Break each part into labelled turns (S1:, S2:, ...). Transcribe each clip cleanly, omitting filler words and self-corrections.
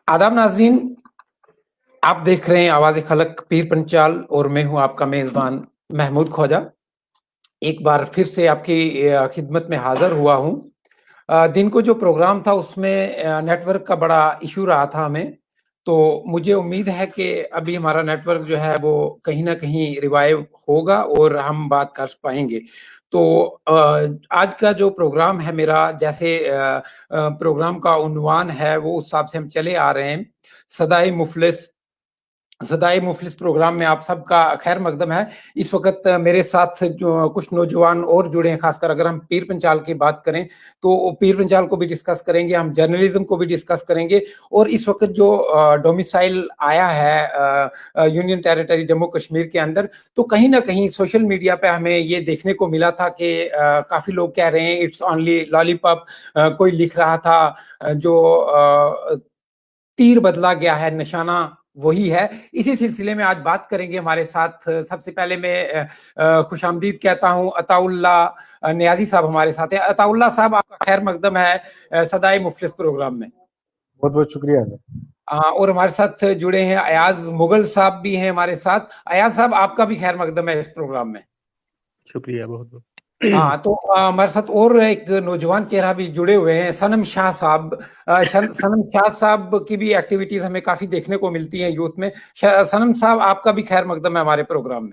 S1: आदाब नाज़रीन, आप देख रहे हैं आवाज़ खलक पीर पंचाल और मैं हूँ आपका मेज़बान महमूद ख्वाजा। एक बार फिर से आपकी खिदमत में हाज़िर हुआ हूँ। दिन को जो प्रोग्राम था उसमें नेटवर्क का बड़ा इश्यू रहा था हमें, तो मुझे उम्मीद है कि अभी हमारा नेटवर्क जो है वो कहीं न कहीं रिवाइव होगा और हम बात कर पाएँगे। तो आज का जो प्रोग्राम है मेरा जैसे प्रोग्राम का उन्वान है वो उस हिसाब से हम चले आ रहे हैं। सदाए मुफ़लिस सदाए मुफ़लिस प्रोग्राम में आप सबका खैर मकदम है। इस वक़्त मेरे साथ जो कुछ नौजवान और जुड़े हैं, ख़ासकर अगर हम पीर पंचाल की बात करें, तो पीर पंचाल को भी डिस्कस करेंगे, हम जर्नलिज़्म को भी डिस्कस करेंगे और इस वक़्त जो डोमिसाइल आया है यूनियन टेरिटरी जम्मू कश्मीर के अंदर, तो कहीं न कहीं सोशल मीडिया पे हमें ये देखने को मिला था कि काफ़ी लोग कह रहे हैं इट्स ओनली लॉलीपॉप। कोई लिख रहा था जो तीर बदला गया है, निशाना वही है। इसी सिलसिले में आज बात करेंगे हमारे साथ। सबसे पहले मैं खुशामदीद कहता हूँ अताउल्ला नियाज़ी साहब हमारे साथ हैं। अताउल्ला साहब आपका खैर मकदम है सदाए मुफ़लिस प्रोग्राम में।
S2: बहुत-बहुत शुक्रिया सर।
S1: और हमारे साथ जुड़े हैं अयाज़ मुगल साहब भी हैं हमारे साथ। अयाज़ साहब आपका भी खैर मकदम है इस प्रोग्राम में।
S3: शुक्रिया बहुत-बहुत।
S1: हाँ, तो हमारे साथ और एक नौजवान चेहरा भी जुड़े हुए हैं, सनम शाह साहब। सनम शाह साहब की भी एक्टिविटीज हमें काफी देखने को मिलती हैं यूथ में। सनम साहब आपका भी खैर मकदम है हमारे प्रोग्राम में।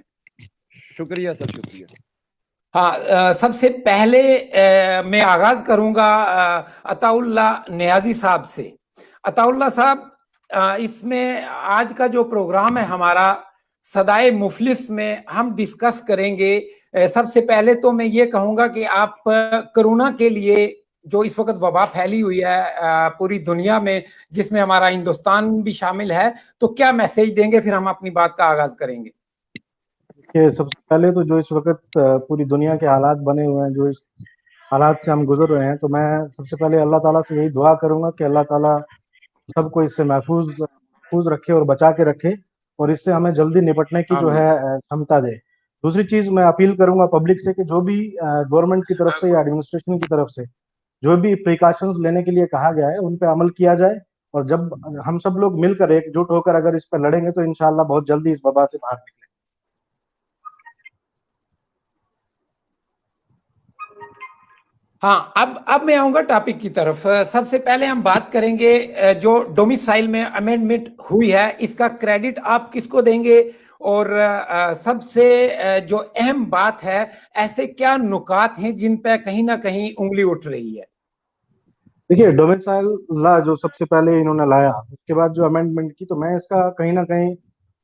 S3: शुक्रिया सर, शुक्रिया।
S1: हाँ, सबसे पहले मैं आगाज करूंगा अताउल्ला नियाजी साहब से। अताउल्ला साहब, इसमें आज का जो प्रोग्राम है हमारा सदाए मुफलिस में हम डिस्कस करेंगे। सबसे पहले तो मैं ये कहूंगा कि आप कोरोना के लिए जो इस वक्त वबा फैली हुई है पूरी दुनिया में, जिसमें हमारा हिंदुस्तान भी शामिल है, तो क्या मैसेज देंगे, फिर हम अपनी बात का आगाज करेंगे।
S2: देखिए, सबसे पहले तो जो इस वक्त पूरी दुनिया के हालात बने हुए हैं, जो इस हालात से हम गुजर रहे हैं, तो मैं सबसे पहले अल्लाह ताला से यही दुआ करूंगा कि अल्लाह ताला सबको इससे महफूज रखे और बचा के रखे और इससे हमें जल्दी निपटने की जो है क्षमता दे। दूसरी चीज मैं अपील करूंगा पब्लिक से कि जो भी गवर्नमेंट की तरफ से या एडमिनिस्ट्रेशन की तरफ से जो भी प्रिकॉशंस लेने के लिए कहा गया है उन पे अमल किया जाए और जब हम सब लोग मिलकर एकजुट होकर अगर इस पर लड़ेंगे तो इंशाल्लाह बहुत जल्दी इस वबा से बाहर निकलेंगे।
S1: हाँ, अब मैं आऊंगा टॉपिक की तरफ। सबसे पहले हम बात करेंगे जो डोमिसाइल में अमेंडमेंट हुई है, इसका क्रेडिट आप किसको देंगे और सबसे जो अहम बात है, ऐसे क्या नुकात हैं जिन पे कहीं ना कहीं उंगली उठ रही है।
S2: देखिए, डोमिसाइल ला जो सबसे पहले इन्होंने लाया, उसके बाद जो अमेंडमेंट की, तो मैं इसका कहीं ना कहीं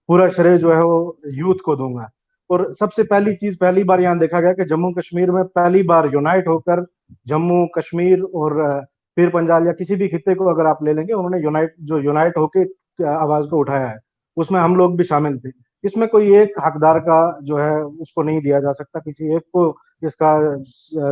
S2: पूरा श्रेय जो है वो यूथ को दूंगा। और सबसे पहली चीज, पहली बार यहाँ देखा गया कि जम्मू कश्मीर में पहली बार यूनाइट होकर जम्मू कश्मीर और पीर पंजाल या किसी भी खित्ते को अगर आप ले लेंगे, उन्होंने यूनाइट होकर आवाज को उठाया है। उसमें हम लोग भी शामिल थे। इसमें कोई एक हकदार का जो है उसको नहीं दिया जा सकता, किसी एक को इसका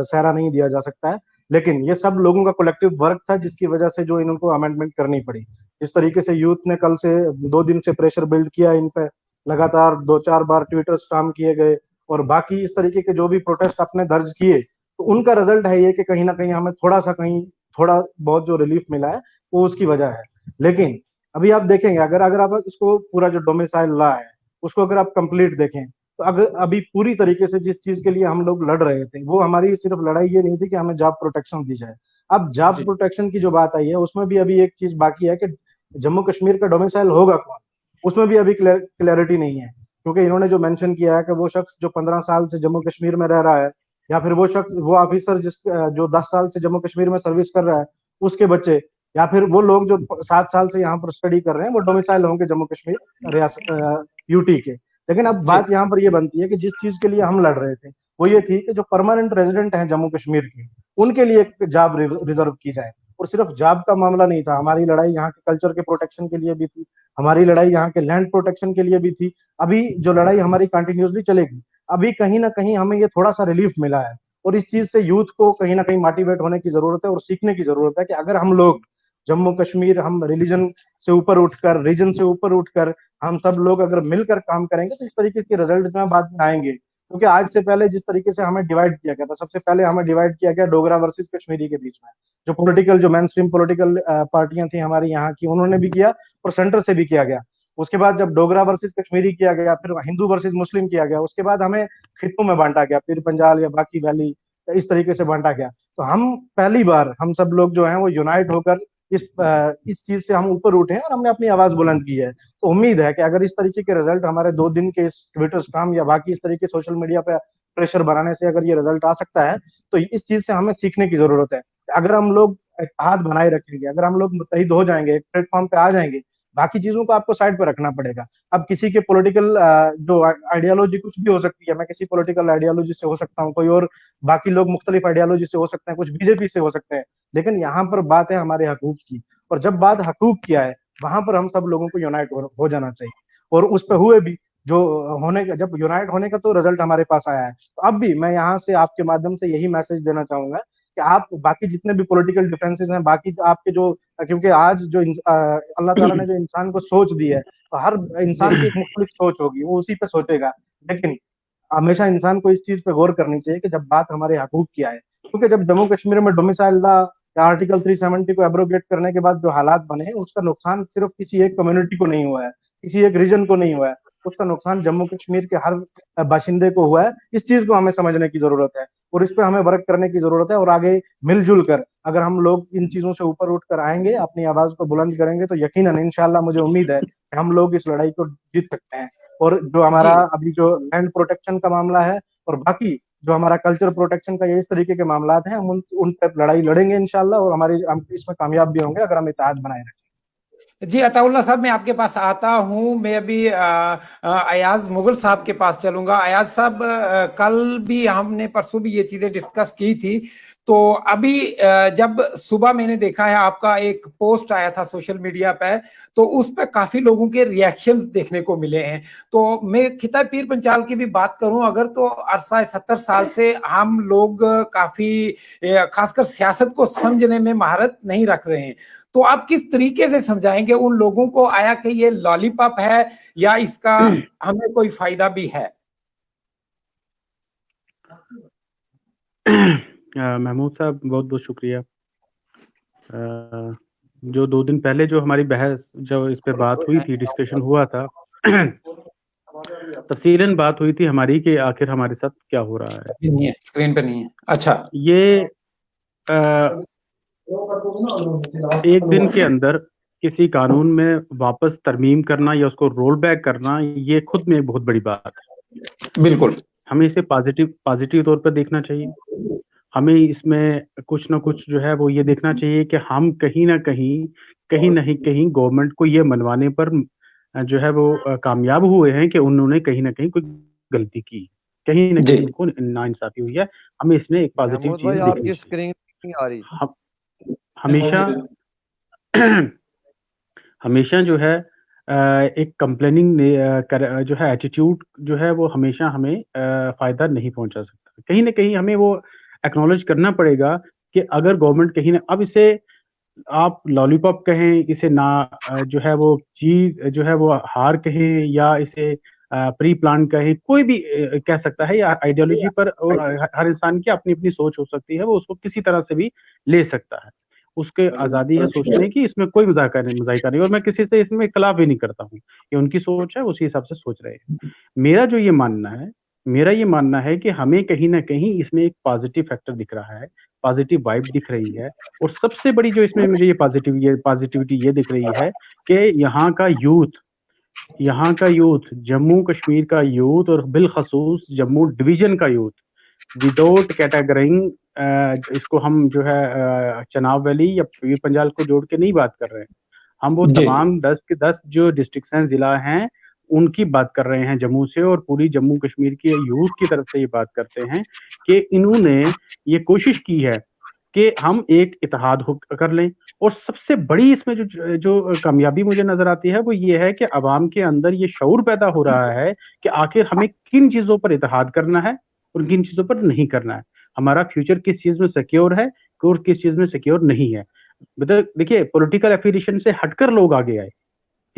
S2: सहरा नहीं दिया जा सकता है, लेकिन ये सब लोगों का कलेक्टिव वर्क था जिसकी वजह से जो इनको अमेंडमेंट करनी पड़ी। जिस तरीके से यूथ ने कल से 2 दिन से प्रेशर बिल्ड किया इन पे, लगातार 2-4 बार ट्विटर स्टॉर्म किए गए और बाकी इस तरीके के जो भी प्रोटेस्ट अपने दर्ज किए, तो उनका रिजल्ट है ये कि कहीं ना कहीं हमें थोड़ा बहुत जो रिलीफ मिला है वो उसकी वजह है। लेकिन अभी आप देखेंगे, अगर अगर आप इसको पूरा जो डोमिसाइल लॉ है उसको अगर आप कंप्लीट देखें, तो अगर अभी पूरी तरीके से जिस चीज के लिए हम लोग लड़ रहे थे, वो हमारी सिर्फ लड़ाई ये नहीं थी कि हमें जॉब प्रोटेक्शन दी जाए। अब जॉब प्रोटेक्शन की जो बात आई है उसमें भी अभी एक चीज बाकी है कि जम्मू कश्मीर का डोमिसाइल होगा कौन, उसमें भी अभी क्लैरिटी नहीं है। क्योंकि इन्होंने जो मेंशन किया है कि वो शख्स जो 15 साल से जम्मू कश्मीर में रह रहा है, या फिर वो ऑफिसर जो 10 साल से जम्मू कश्मीर में सर्विस कर रहा है उसके बच्चे, या फिर वो लोग जो 7 साल से यहाँ पर स्टडी कर रहे हैं, वो डोमिसाइल होंगे जम्मू कश्मीर रियासत यूटी के। लेकिन अब बात यहाँ पर ये बनती है कि जिस चीज के लिए हम लड़ रहे थे वो ये थी कि जो परमानेंट रेजिडेंट हैं जम्मू कश्मीर के, उनके लिए एक जॉब रिजर्व की जाए। और सिर्फ जॉब का मामला नहीं था, हमारी लड़ाई यहाँ के कल्चर के प्रोटेक्शन के लिए भी थी, हमारी लड़ाई यहाँ के लैंड प्रोटेक्शन के लिए भी थी। अभी जो लड़ाई हमारी कंटिन्यूसली चलेगी, अभी कहीं ना कहीं हमें ये थोड़ा सा रिलीफ मिला है और इस चीज से यूथ को कहीं ना कहीं मोटिवेट होने की जरूरत है और सीखने की जरूरत है कि अगर हम लोग जम्मू कश्मीर, हम रिलीजन से ऊपर उठकर, रीजन से ऊपर उठकर हम सब लोग अगर मिलकर काम करेंगे तो इस तरीके के रिजल्ट में बाद में आएंगे। क्योंकि आज से पहले जिस तरीके से हमें डिवाइड किया गया था, सबसे पहले हमें डिवाइड किया गया डोगरा वर्सेस कश्मीरी के बीच में। जो मेन स्ट्रीम पॉलिटिकल पार्टियां थी हमारी यहाँ की, उन्होंने भी किया और सेंटर से भी किया गया। उसके बाद जब डोगरा वर्सेस कश्मीरी किया गया, फिर हिंदू वर्सेस मुस्लिम किया गया, उसके बाद हमें खितों में बांटा गया, पीर पंजाल या बाकी वैली, इस तरीके से बांटा गया। तो हम पहली बार हम सब लोग जो हैं वो यूनाइट होकर इस चीज से हम ऊपर उठे हैं और हमने अपनी आवाज बुलंद की है। तो उम्मीद है कि अगर इस तरीके के रिजल्ट हमारे 2 दिन के इस ट्विटर स्पैम या बाकी इस तरीके सोशल मीडिया पे प्रेशर बनाने से अगर ये रिजल्ट आ सकता है, तो इस चीज से हमें सीखने की जरूरत है। अगर हम लोग हाथ बनाए रखेंगे, अगर हम लोग मुत्तहिद हो जाएंगे, एक प्लेटफॉर्म पे आ जाएंगे, बाकी चीजों को आपको साइड पे रखना पड़ेगा। अब किसी के पॉलिटिकल जो आइडियोलॉजी कुछ भी हो सकती है, मैं किसी पॉलिटिकल आइडियोलॉजी से हो सकता हूँ, कोई और बाकी लोग मुख्तलिफ आइडियोलॉजी से हो सकते हैं, कुछ बीजेपी से हो सकते हैं, लेकिन यहाँ पर बात है हमारे हकूक की। और जब बात हकूक की है, वहां पर हम सब लोगों को यूनाइट हो जाना चाहिए, और उस पर हुए भी। जो होने का, जब यूनाइट होने का तो रिजल्ट हमारे पास आया है, तो अब भी मैं यहाँ से आपके माध्यम से यही मैसेज देना चाहूंगा कि आप बाकी जितने भी पॉलिटिकल डिफरेंसेस हैं, बाकी आपके जो, क्योंकि आज जो अल्लाह ताला ने जो इंसान को सोच दी है, तो हर इंसान की एक मुख्तलिफ सोच होगी, वो उसी पे सोचेगा। लेकिन हमेशा इंसान को इस चीज पे गौर करनी चाहिए कि जब बात हमारे हकूक की आए, क्योंकि जब जम्मू कश्मीर में डोमिसाइल लॉ या आर्टिकल 370 को एब्रोगेट करने के बाद जो हालात बने, उसका नुकसान सिर्फ किसी एक कम्युनिटी को नहीं हुआ है, किसी एक रीजन को नहीं हुआ है, उसका नुकसान जम्मू कश्मीर के हर बाशिंदे को हुआ है। इस चीज को हमें समझने की जरूरत है और इस पे हमें वर्क करने की जरूरत है, और आगे मिलजुल कर अगर हम लोग इन चीजों से ऊपर उठ कर आएंगे, अपनी आवाज को बुलंद करेंगे, तो यकीनन इंशाल्लाह मुझे उम्मीद है कि हम लोग इस लड़ाई को जीत सकते हैं। और जो हमारा
S1: जी
S2: अभी जो लैंड प्रोटेक्शन का मामला है, और बाकी जो हमारा कल्चर प्रोटेक्शन का, ये इस तरीके के मामला हैं, हम उन पर लड़ाई लड़ेंगे इंशाल्लाह, और हम इसमें कामयाब भी होंगे अगर हम इत्तेहाद बनाए रखें।
S1: जी अताउल्लाह साहब, मैं आपके पास आता हूं। मैं अभी अयाज मुगल साहब के पास चलूंगा। अयाज साहब, कल भी हमने, परसों भी ये चीजें डिस्कस की थी। तो अभी जब सुबह मैंने देखा है आपका एक पोस्ट आया था सोशल मीडिया पे, तो उस पर काफी लोगों के रिएक्शंस देखने को मिले हैं। तो मैं खिता पीर पंचाल की भी बात करूं अगर, तो अरसा 70 साल से हम लोग काफी खासकर सियासत को समझने में महारत नहीं रख रहे हैं। तो आप किस तरीके से समझाएंगे उन लोगों को, आया कि ये लॉलीपॉप है या इसका हमें कोई फायदा भी है?
S3: महमूद साहब, बहुत बहुत शुक्रिया। जो 2 दिन पहले जो हमारी बहस, जो इस पे बात हुई थी, डिस्कशन हुआ था, तफसीलन बात हुई थी हमारी कि आखिर हमारे साथ क्या हो रहा है।
S1: नहीं है, स्क्रीन पे नहीं है। अच्छा,
S3: ये एक दिन के अंदर किसी कानून में वापस तरमीम करना या उसको रोल बैक करना, ये खुद में एक बहुत बड़ी बात है।
S1: बिल्कुल।
S3: हमें इसे पॉजिटिव तौर पर देखना चाहिए। हमें इसमें कुछ ना कुछ जो है वो ये देखना चाहिए कि हम कहीं ना कहीं गवर्नमेंट को ये मनवाने पर जो है वो कामयाब हुए हैं कि उन्होंने कहीं ना कहीं कोई गलती की, कहीं ना
S1: जी
S3: कहीं उनको नाइंसाफी हुई है। हमें इसमें एक पॉजिटिव
S4: महमूद
S3: चीज
S4: भाई,
S3: देखनी
S4: आपकी
S3: चाहिए।
S4: स्क्रीन नहीं आ रही।
S3: हम हमेशा हमेशा जो है एक कंप्लेनिंग जो है एटीट्यूड जो है वो हमेशा हमें फायदा नहीं पहुंचा सकता। कहीं ना कहीं हमें वो एक्नॉलेज करना पड़ेगा कि अगर गवर्नमेंट कहीं ना, अब इसे आप लॉलीपॉप कहें, इसे ना जो है वो चीज जो है वो हार कहें, या इसे प्री प्लान कहें, कोई भी कह सकता है, या आइडियोलॉजी पर, और हर इंसान की अपनी अपनी सोच हो सकती है, वो उसको किसी तरह से भी ले सकता है। उसके आज़ादी है सोचने की, इसमें कोई मज़ाहिका नहीं, और मैं किसी से इसमें इख्तिलाफ भी नहीं करता हूँ। ये उनकी सोच है, उसी हिसाब से सोच रहे हैं। मेरा ये मानना है कि हमें कहीं न कहीं इसमें एक पॉजिटिव फैक्टर दिख रहा है, पॉजिटिव वाइब दिख रही है, और सबसे बड़ी जो इसमें मुझे ये पॉजिटिविटी ये दिख रही है कि यहाँ का यूथ, जम्मू कश्मीर का यूथ, और बिलखसूस जम्मू डिवीजन का यूथ, विदाउट कैटेगराइंग, इसको हम जो है चनाब वैली या पीर पंजाल को जोड़ के नहीं बात कर रहे हैं। हम वो
S1: जी
S3: तमाम 10 के 10 जो डिस्ट्रिक्ट्स हैं, जिला हैं, उनकी बात कर रहे हैं जम्मू से, और पूरी जम्मू कश्मीर के यूथ की तरफ से ये बात करते हैं कि इन्होंने ये कोशिश की है कि हम एक इत्तेहाद कर लें। और सबसे बड़ी इसमें जो कामयाबी मुझे नजर आती है वो ये है कि अवाम के अंदर ये शऊर पैदा हो रहा है कि आखिर हमें किन चीजों पर इत्तेहाद करना है और किन चीजों पर नहीं करना है। हमारा फ्यूचर किस चीज में सिक्योर है और किस चीज में सिक्योर नहीं है। मतलब देखिए, पॉलिटिकल एफिलिएशन से हटकर लोग आगे आए,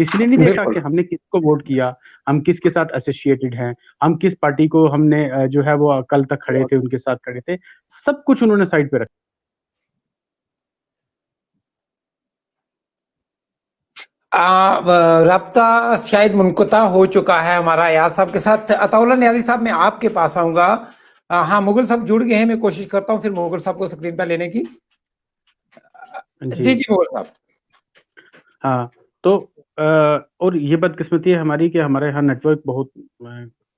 S3: किसी ने नहीं देखा
S1: बिल्कुल।
S3: कि हमने किसको वोट किया, हम किसके साथ एसोसिएटेड हैं, हम किस पार्टी को हमने जो है वो कल तक खड़े थे उनके साथ खड़े थे, सब कुछ उन्होंने साइड पे रखा।
S1: राब्ता शायद मुनक़ता हो चुका है हमारा याद साहब के साथ। अताउल्लाह नियाज़ी साहब, मैं आपके पास आऊंगा। हाँ, मुगल साहब जुड़ गए हैं, मैं कोशिश करता हूँ फिर मुगल साहब को स्क्रीन पर लेने की। जी जी मुगल साहब।
S3: हाँ, तो और ये बदकिस्मती है हमारी कि हमारे यहाँ नेटवर्क बहुत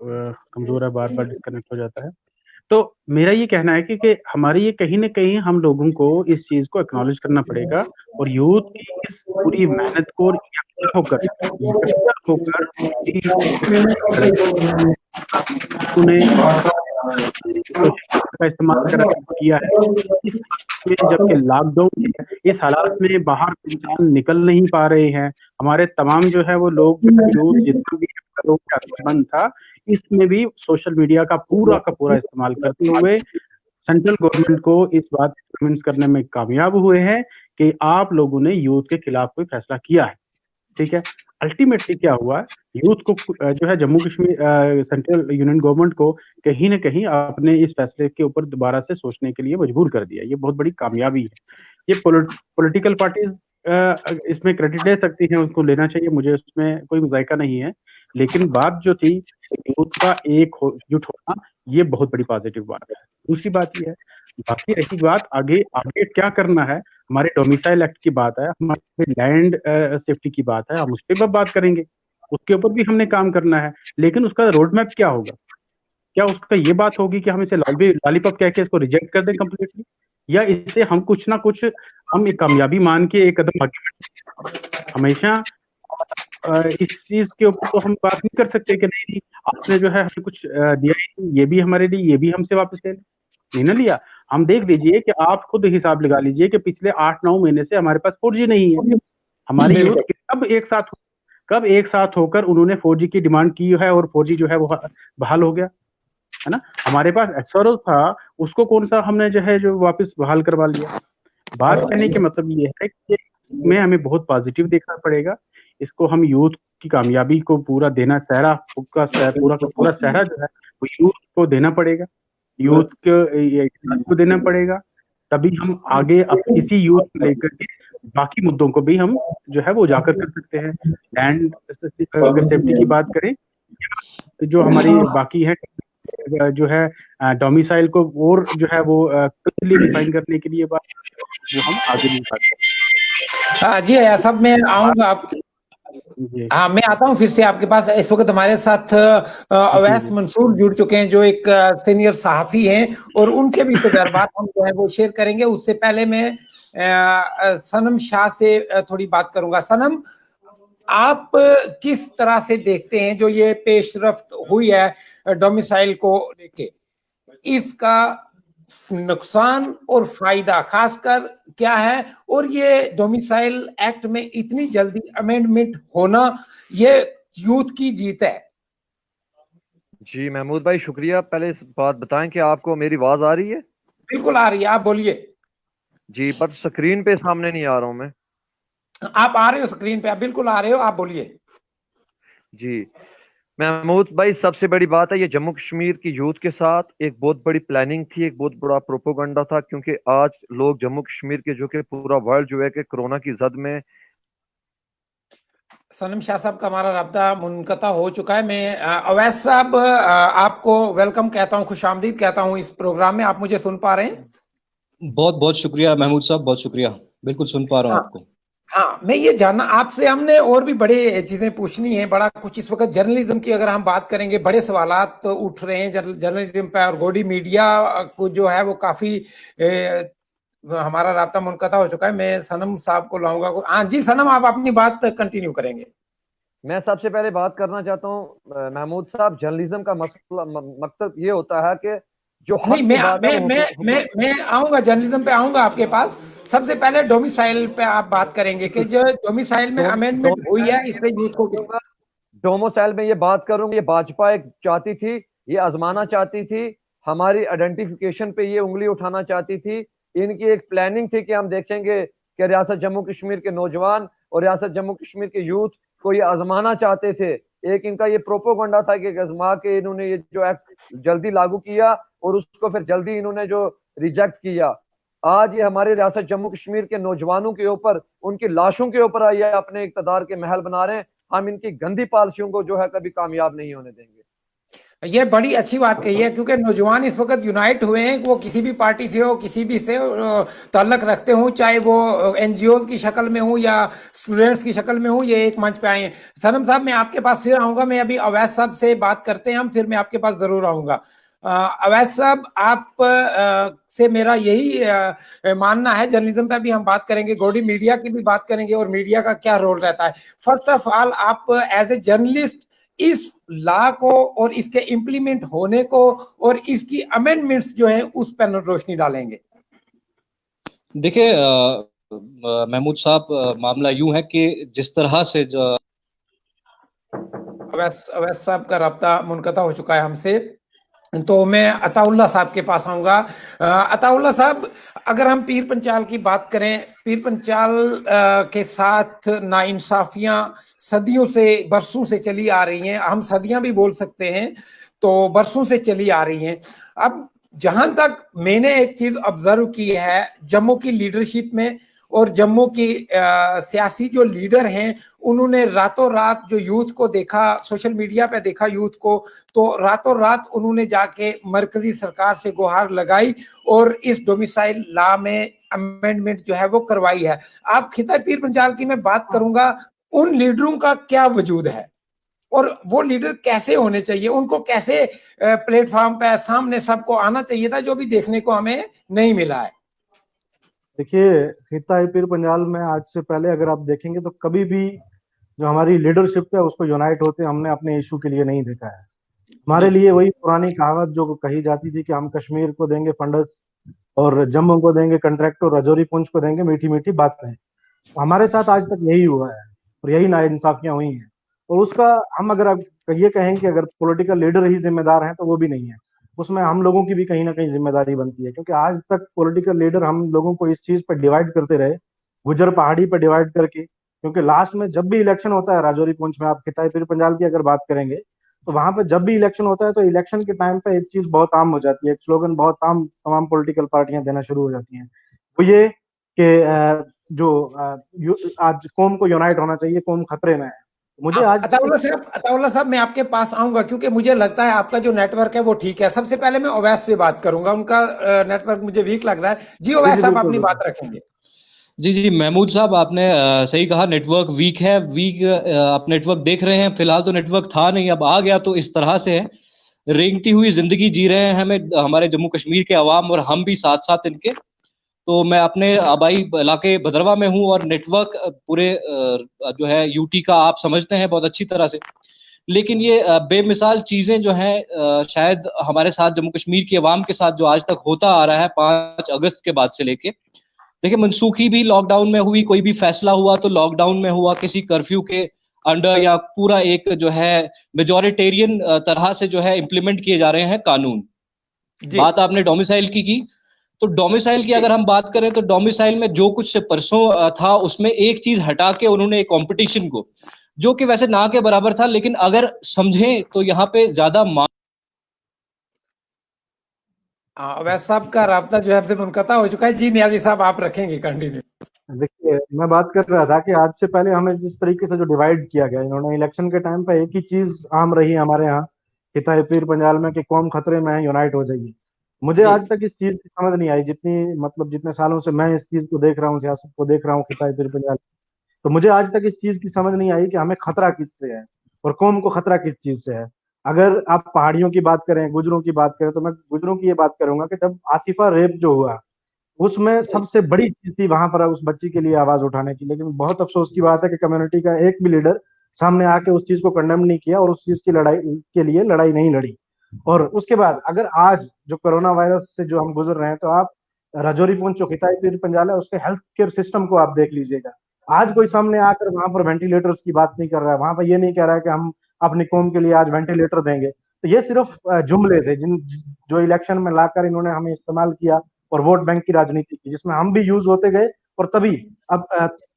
S3: कमजोर है, बार बार डिस्कनेक्ट हो जाता है। तो मेरा ये कहना है कि हमारी ये कहीं न कहीं हम लोगों को इस चीज़ को एक्नॉलेज करना पड़ेगा और यूथ की इस पूरी मेहनत को यकजा होकर उन्हें का इस्तेमाल किया है। इस में जबकि लॉकडाउन है, इस हालात में बाहर इंसान निकल नहीं पा रहे हैं, हमारे तमाम जो है वो लोग यूथ जितना भी लोग का बंद था, इसमें भी सोशल मीडिया का पूरा इस्तेमाल करते हुए सेंट्रल गवर्नमेंट को इस बात कन्विंस करने में कामयाब हुए हैं कि आप लोगों ने यूथ के खिलाफ कोई फैसला किया है, ठीक है? अल्टीमेटली क्या हुआ, यूथ को जो है Jammu Kashmir central union government को कहीं न कहीं अपने इस फैसले के ऊपर दोबारा से सोचने के लिए मजबूर कर दिया। ये बहुत बड़ी कामयाबी है। ये पॉलिटिकल पार्टीज़ इसमें क्रेडिट ले सकती हैं, उनको लेना चाहिए, मुझे उसमें कोई ज़ायका नहीं है। लेकिन बात जो थी यूथ का एकजुट होना, ये बहुत बड़ी पॉजिटिव बात है। दूसरी बात ये है, बाकी रही बात आगे आगे क्या करना है, हमारे डोमिसाइल एक्ट की बात है, हमारे लैंड सेफ्टी की बात है, हम उस पे बात करेंगे। उसके ऊपर भी हमने काम करना है, लेकिन उसका रोड मैप क्या होगा? क्या उसका ये बात होगी कि हम इसे लॉलीपॉप कह के इसको रिजेक्ट कर दें कंप्लीटली, या इससे हम कुछ ना कुछ हम एक कामयाबी मान के एक कदम आगे बढ़ें? हमेशा इस चीज के ऊपर तो हम बात नहीं कर सकते कि नहीं आपने जो है हमें कुछ दिया ही नहीं, ये भी हमारे लिए, ये भी हमसे वापस ले लें। नहीं ना लिया। हम देख लीजिए कि आप खुद हिसाब लगा लीजिए कि पिछले 8-9 महीने से हमारे पास 4G नहीं है। हमारी यूथ कब एक साथ होकर उन्होंने 4G की डिमांड की है और 4G जो है वो बहाल हो गया, है ना? हमारे पास एक्सोरस था, उसको कौन सा हमने जो है जो वापस बहाल करवा लिया। बात कहने के मतलब ये है कि इसमें हमें बहुत पॉजिटिव देखना पड़ेगा। इसको हम यूथ की कामयाबी को पूरा देना, पूरा का पूरा सहरा जो है वो यूथ को देना पड़ेगा। यूथ को देना पड़ेगा, तभी हम आगे अब इसी यूथ को लेकर के बाकी मुद्दों को भी हम जो है वो उजागर कर सकते हैं। लैंड अगर सेफ्टी की बात करें, जो हमारी बाकी है जो है डोमिसाइल को और जो है वो क्लियरली डिफाइन करने के लिए बात वो हम आगे नहीं पाते।
S1: जी सब मैं आऊंगा आप। हाँ, मैं आता हूँ फिर से आपके पास। इस वक्त हमारे साथ अवैस मंसूर जुड़ चुके हैं, जो एक सीनियर सहाफी हैं, और उनके भी तजर्बात हम जो है वो शेयर करेंगे। उससे पहले मैं सनम शाह से थोड़ी बात करूंगा। सनम, आप किस तरह से देखते हैं जो ये पेशरफ्त हुई है डोमिसाइल को लेके, इसका नुकसान और फायदा खासकर क्या है, और ये डोमिसाइल एक्ट में इतनी जल्दी अमेंडमेंट होना ये यूथ की जीत है?
S4: जी महमूद भाई शुक्रिया। पहले इस बात बताएं कि आपको मेरी आवाज आ रही है?
S1: बिल्कुल आ रही है, आप बोलिए।
S4: जी, पर स्क्रीन पे सामने नहीं आ रहा हूं मैं।
S1: आप आ रहे हो स्क्रीन पे, आप बिल्कुल आ रहे हो, आप बोलिए।
S4: जी महमूद भाई, सबसे बड़ी बात है ये जम्मू कश्मीर की यूथ के साथ एक बहुत बड़ी प्लानिंग थी, एक बहुत बड़ा प्रोपोगंडा था, क्योंकि आज लोग जम्मू कश्मीर के, जो कि पूरा वर्ल्ड जो है कि कोरोना की जद में।
S1: सनम शाह साहब का हमारा राब्ता मुनक़ता हो चुका है। मैं अवैस साहब आपको वेलकम कहता हूँ, खुशामदीद कहता हूँ इस प्रोग्राम में। आप मुझे सुन पा रहे हैं?
S5: बहुत बहुत शुक्रिया महमूद साहब, बहुत शुक्रिया। बिल्कुल सुन पा रहा हूँ आपको।
S1: हाँ, मैं ये जानना आपसे, हमने और भी बड़े चीजें पूछनी है, बड़ा कुछ इस वक्त जर्नलिज्म की अगर हम बात करेंगे, बड़े सवालात तो उठ रहे हैं जर्नलिज्म पे, और गोडी मीडिया को जो है वो काफी हमारा राब्ता मुनक़ता हो चुका है। मैं सनम साहब को लाऊंगा। हाँ जी सनम, आप अपनी बात कंटिन्यू करेंगे।
S4: मैं सबसे पहले बात करना चाहता हूँ महमूद साहब, जर्नलिज्म का मसला मकसद ये होता है कि जो हक
S1: नहीं,
S4: की बात है
S1: मैं आऊंगा, जर्नलिज्म पे आऊंगा आपके पास। सबसे पहले डोमिसाइल पे आप बात करेंगे कि जो डोमिसाइल में अमेंडमेंट हुई है, इससे यूथ को
S4: डोमिसाइल में ये बात करूंगा। ये भाजपा एक चाहती थी, ये आजमाना चाहती थी, हमारी आइडेंटिफिकेशन पे ये उंगली उठाना चाहती थी। इनकी एक प्लानिंग थी कि हम देखेंगे कि रियासत जम्मू कश्मीर के नौजवान और रियासत जम्मू कश्मीर के यूथ को ये आजमाना चाहते थे। एक इनका ये प्रोपोगंडा था कि आजमा के इन्होंने ये जो एक्ट जल्दी लागू किया और उसको फिर जल्दी इन्होंने जो रिजेक्ट किया। आज ये हमारे रियासत जम्मू कश्मीर के नौजवानों के ऊपर, उनकी लाशों के ऊपर ये अपने इक़्तिदार के महल बना रहे हैं। हम इनकी गंदी पॉलिसियों को जो है कभी कामयाब नहीं होने देंगे।
S1: ये बड़ी अच्छी बात कही है, क्योंकि नौजवान इस वक्त यूनाइट हुए हैं, वो किसी भी पार्टी से हो, किसी भी से ताल्लुक रखते हो, चाहे वो एनजीओ की शक्ल में हो या स्टूडेंट्स की शक्ल में हो, ये एक मंच पे आए हैं। सनम साहब, मैं आपके पास फिर आऊंगा, मैं अभी अवैस साहब से बात करते हैं हम, फिर मैं आपके पास जरूर आऊंगा। अवैस साहब, आप से मेरा यही मानना है, जर्नलिज्म पे भी हम बात करेंगे, गौड़ी मीडिया की भी बात करेंगे और मीडिया का क्या रोल रहता है। फर्स्ट ऑफ ऑल, आप एज ए जर्नलिस्ट इस लॉ को और इसके इम्प्लीमेंट होने को और इसकी अमेंडमेंट्स जो हैं उस पर रोशनी डालेंगे।
S5: देखिए महमूद साहब, मामला यूं है कि जिस तरह से
S1: अवैस साहब का राब्ता मुनक़ता हो चुका है हमसे, तो मैं अताउल्लाह साहब के पास आऊंगा। अताउल्लाह साहब, अगर हम पीर पंचाल की बात करें, पीर पंचाल के साथ नाइंसाफियां सदियों से, बरसों से चली आ रही हैं, हम सदियां भी बोल सकते हैं, तो बरसों से चली आ रही हैं। अब जहां तक मैंने एक चीज ऑब्जर्व की है जम्मू की लीडरशिप में, और जम्मू की सियासी जो लीडर हैं, उन्होंने रातों रात जो यूथ को देखा, सोशल मीडिया पे देखा यूथ को, तो रातों रात उन्होंने जाके मरकजी सरकार से गुहार लगाई और इस डोमिसाइल लॉ में अमेंडमेंट जो है वो करवाई है। आप खिता पीर पंचाल की मैं बात करूंगा, उन लीडरों का क्या वजूद है और वो लीडर कैसे होने चाहिए, उनको कैसे प्लेटफॉर्म पे सामने सबको आना चाहिए था, जो भी देखने को हमें नहीं मिला है।
S2: देखिए, खिता पीर पंजाल में आज से पहले अगर आप देखेंगे तो कभी भी जो हमारी लीडरशिप है उसको यूनाइट होते हमने अपने इशू के लिए नहीं देखा है। हमारे लिए वही पुरानी कहावत जो कही जाती थी कि हम कश्मीर को देंगे फंडस और जम्मू को देंगे कंट्रैक्ट और राजौरी पुंछ को देंगे मीठी मीठी बातें। हमारे साथ आज तक यही हुआ है और यही नाइंसाफियां हुई हैं। और उसका हम अगर आप ये कहें कि अगर पॉलिटिकल लीडर ही जिम्मेदार हैं तो वो भी नहीं है, उसमें हम लोगों की भी कहीं ना कहीं जिम्मेदारी बनती है। क्योंकि आज तक पॉलिटिकल लीडर हम लोगों को इस चीज पर डिवाइड करते रहे, गुजर पहाड़ी पर डिवाइड करके। क्योंकि लास्ट में जब भी इलेक्शन होता है राजौरी पुंछ में, आप खिताई पीर पंजाल की अगर बात करेंगे तो वहां पे जब भी इलेक्शन होता है तो इलेक्शन के टाइम पे एक चीज बहुत आम हो जाती है, एक स्लोगन बहुत आम तमाम पॉलिटिकल पार्टियां देना शुरू हो जाती हैं, वो ये कि जो आज कौम को यूनाइट होना चाहिए, कौम खतरे में है। मुझे आज
S1: अताउल्लाह साहब, मैं आपके पास आऊंगा क्योंकि मुझे लगता है आपका जो नेटवर्क है वो ठीक है। सबसे पहले मैं ओवैस से बात करूंगा, उनका नेटवर्क मुझे वीक लग रहा है। जी ओवैस साहब, अपनी बात रखेंगे।
S5: जी महमूद साहब, आपने सही कहा, नेटवर्क वीक है। आप नेटवर्क देख रहे हैं, फिलहाल तो नेटवर्क था नहीं, अब आ गया तो इस तरह से है। रेंगती हुई जिंदगी जी रहे हैं हमें, हमारे जम्मू कश्मीर के अवाम, और हम भी साथ साथ इनके। तो मैं अपने आबाई इलाके भदरवा में हूँ और नेटवर्क पूरे जो है यूटी का आप समझते हैं बहुत अच्छी तरह से। लेकिन ये बेमिसाल चीजें जो हैं शायद हमारे साथ जम्मू कश्मीर की अवाम के साथ जो आज तक होता आ रहा है 5 अगस्त के बाद से लेके, देखिए मनसूखी भी लॉकडाउन में हुई, कोई भी फैसला हुआ तो लॉकडाउन में हुआ, किसी कर्फ्यू के अंडर, या पूरा एक जो है मेजॉरिटेरियन तरह से जो है इम्प्लीमेंट किए जा रहे हैं कानून। बात आपने डोमिसाइल की, तो डोमिसाइल की अगर हम बात करें तो डोमिसाइल में जो कुछ परसों था उसमें एक चीज हटा के उन्होंने एक कंपटीशन को, जो कि वैसे ना के बराबर था, लेकिन अगर समझें तो यहाँ पे ज्यादा
S1: अवैस साहब का राब्ता जो है आपसे मुनक़ता हो चुका है। जी नियाज़ी साहब, आप रखेंगे कंटिन्यू।
S2: देखिए, मैं बात कर रहा था कि आज से पहले हमें जिस तरीके से जो डिवाइड किया गया, इन्होंने इलेक्शन के टाइम पे एक ही चीज आम रही हमारे यहाँ खिताई पीर पंजाल में कि कौम खतरे में है, यूनाइट हो जाइए। मुझे आज तक इस चीज की समझ नहीं आई, जितने सालों से मैं इस चीज को देख रहा हूँ, सियासत को देख रहा हूँ खिताई पीर पंजाल, तो मुझे आज तक इस चीज की समझ नहीं आई कि हमें खतरा किससे है और कौम को खतरा किस चीज से है। अगर आप पहाड़ियों की बात करें, गुजरों की बात करें, तो मैं गुजरों की ये बात करूंगा कि जब आसिफा रेप जो हुआ उसमें सबसे बड़ी चीज थी वहां पर उस बच्ची के लिए आवाज उठाने की। लेकिन बहुत अफसोस की बात है कि कम्युनिटी का एक भी लीडर सामने आके उस चीज को कंडेम नहीं किया और उस चीज की लड़ाई के लिए लड़ाई नहीं लड़ी। और उसके बाद अगर आज जो कोरोना वायरस से जो हम गुजर रहे हैं, तो आप राजौरी पुंछ जो खिताई पीर पंजाल है उसके हेल्थ केयर सिस्टम को आप देख लीजिएगा। आज कोई सामने आकर वहां पर वेंटिलेटर्स की बात नहीं कर रहा है, वहां पर ये नहीं कह रहा है कि हम अपनी कौम के लिए आज वेंटिलेटर देंगे। तो ये सिर्फ जुमले थे जो इलेक्शन में लाकर इन्होंने हमें इस्तेमाल किया और वोट बैंक की राजनीति की, जिसमें हम भी यूज होते गए और तभी अब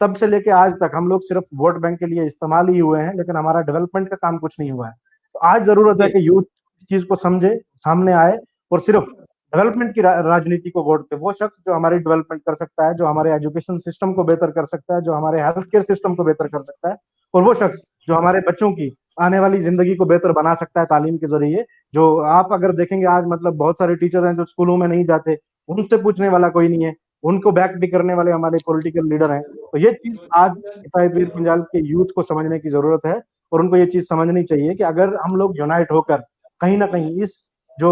S2: तब से लेके आज तक हम लोग सिर्फ वोट बैंक के लिए इस्तेमाल ही हुए हैं, लेकिन हमारा डेवलपमेंट का काम कुछ नहीं हुआ है। तो आज जरूरत है कि यूथ इस चीज को समझे, सामने आए और सिर्फ डेवलपमेंट की राजनीति को वोट दे। वो शख्स जो हमारी डेवलपमेंट कर सकता है, जो हमारे एजुकेशन सिस्टम को बेहतर कर सकता है, जो हमारे हेल्थ केयर सिस्टम को बेहतर कर सकता है, और वो शख्स जो हमारे बच्चों की आने वाली जिंदगी को बेहतर बना सकता है तालीम के जरिए। जो आप अगर देखेंगे आज मतलब बहुत सारे टीचर हैं जो स्कूलों में नहीं जाते, उनसे पूछने वाला कोई नहीं है, उनको बैक भी करने वाले हमारे पॉलिटिकल लीडर हैं। तो ये चीज आज किफायत पीर पंजाल के यूथ को समझने की जरूरत है, और उनको ये चीज समझनी चाहिए कि अगर हम लोग यूनाइट होकर कहीं ना कहीं इस जो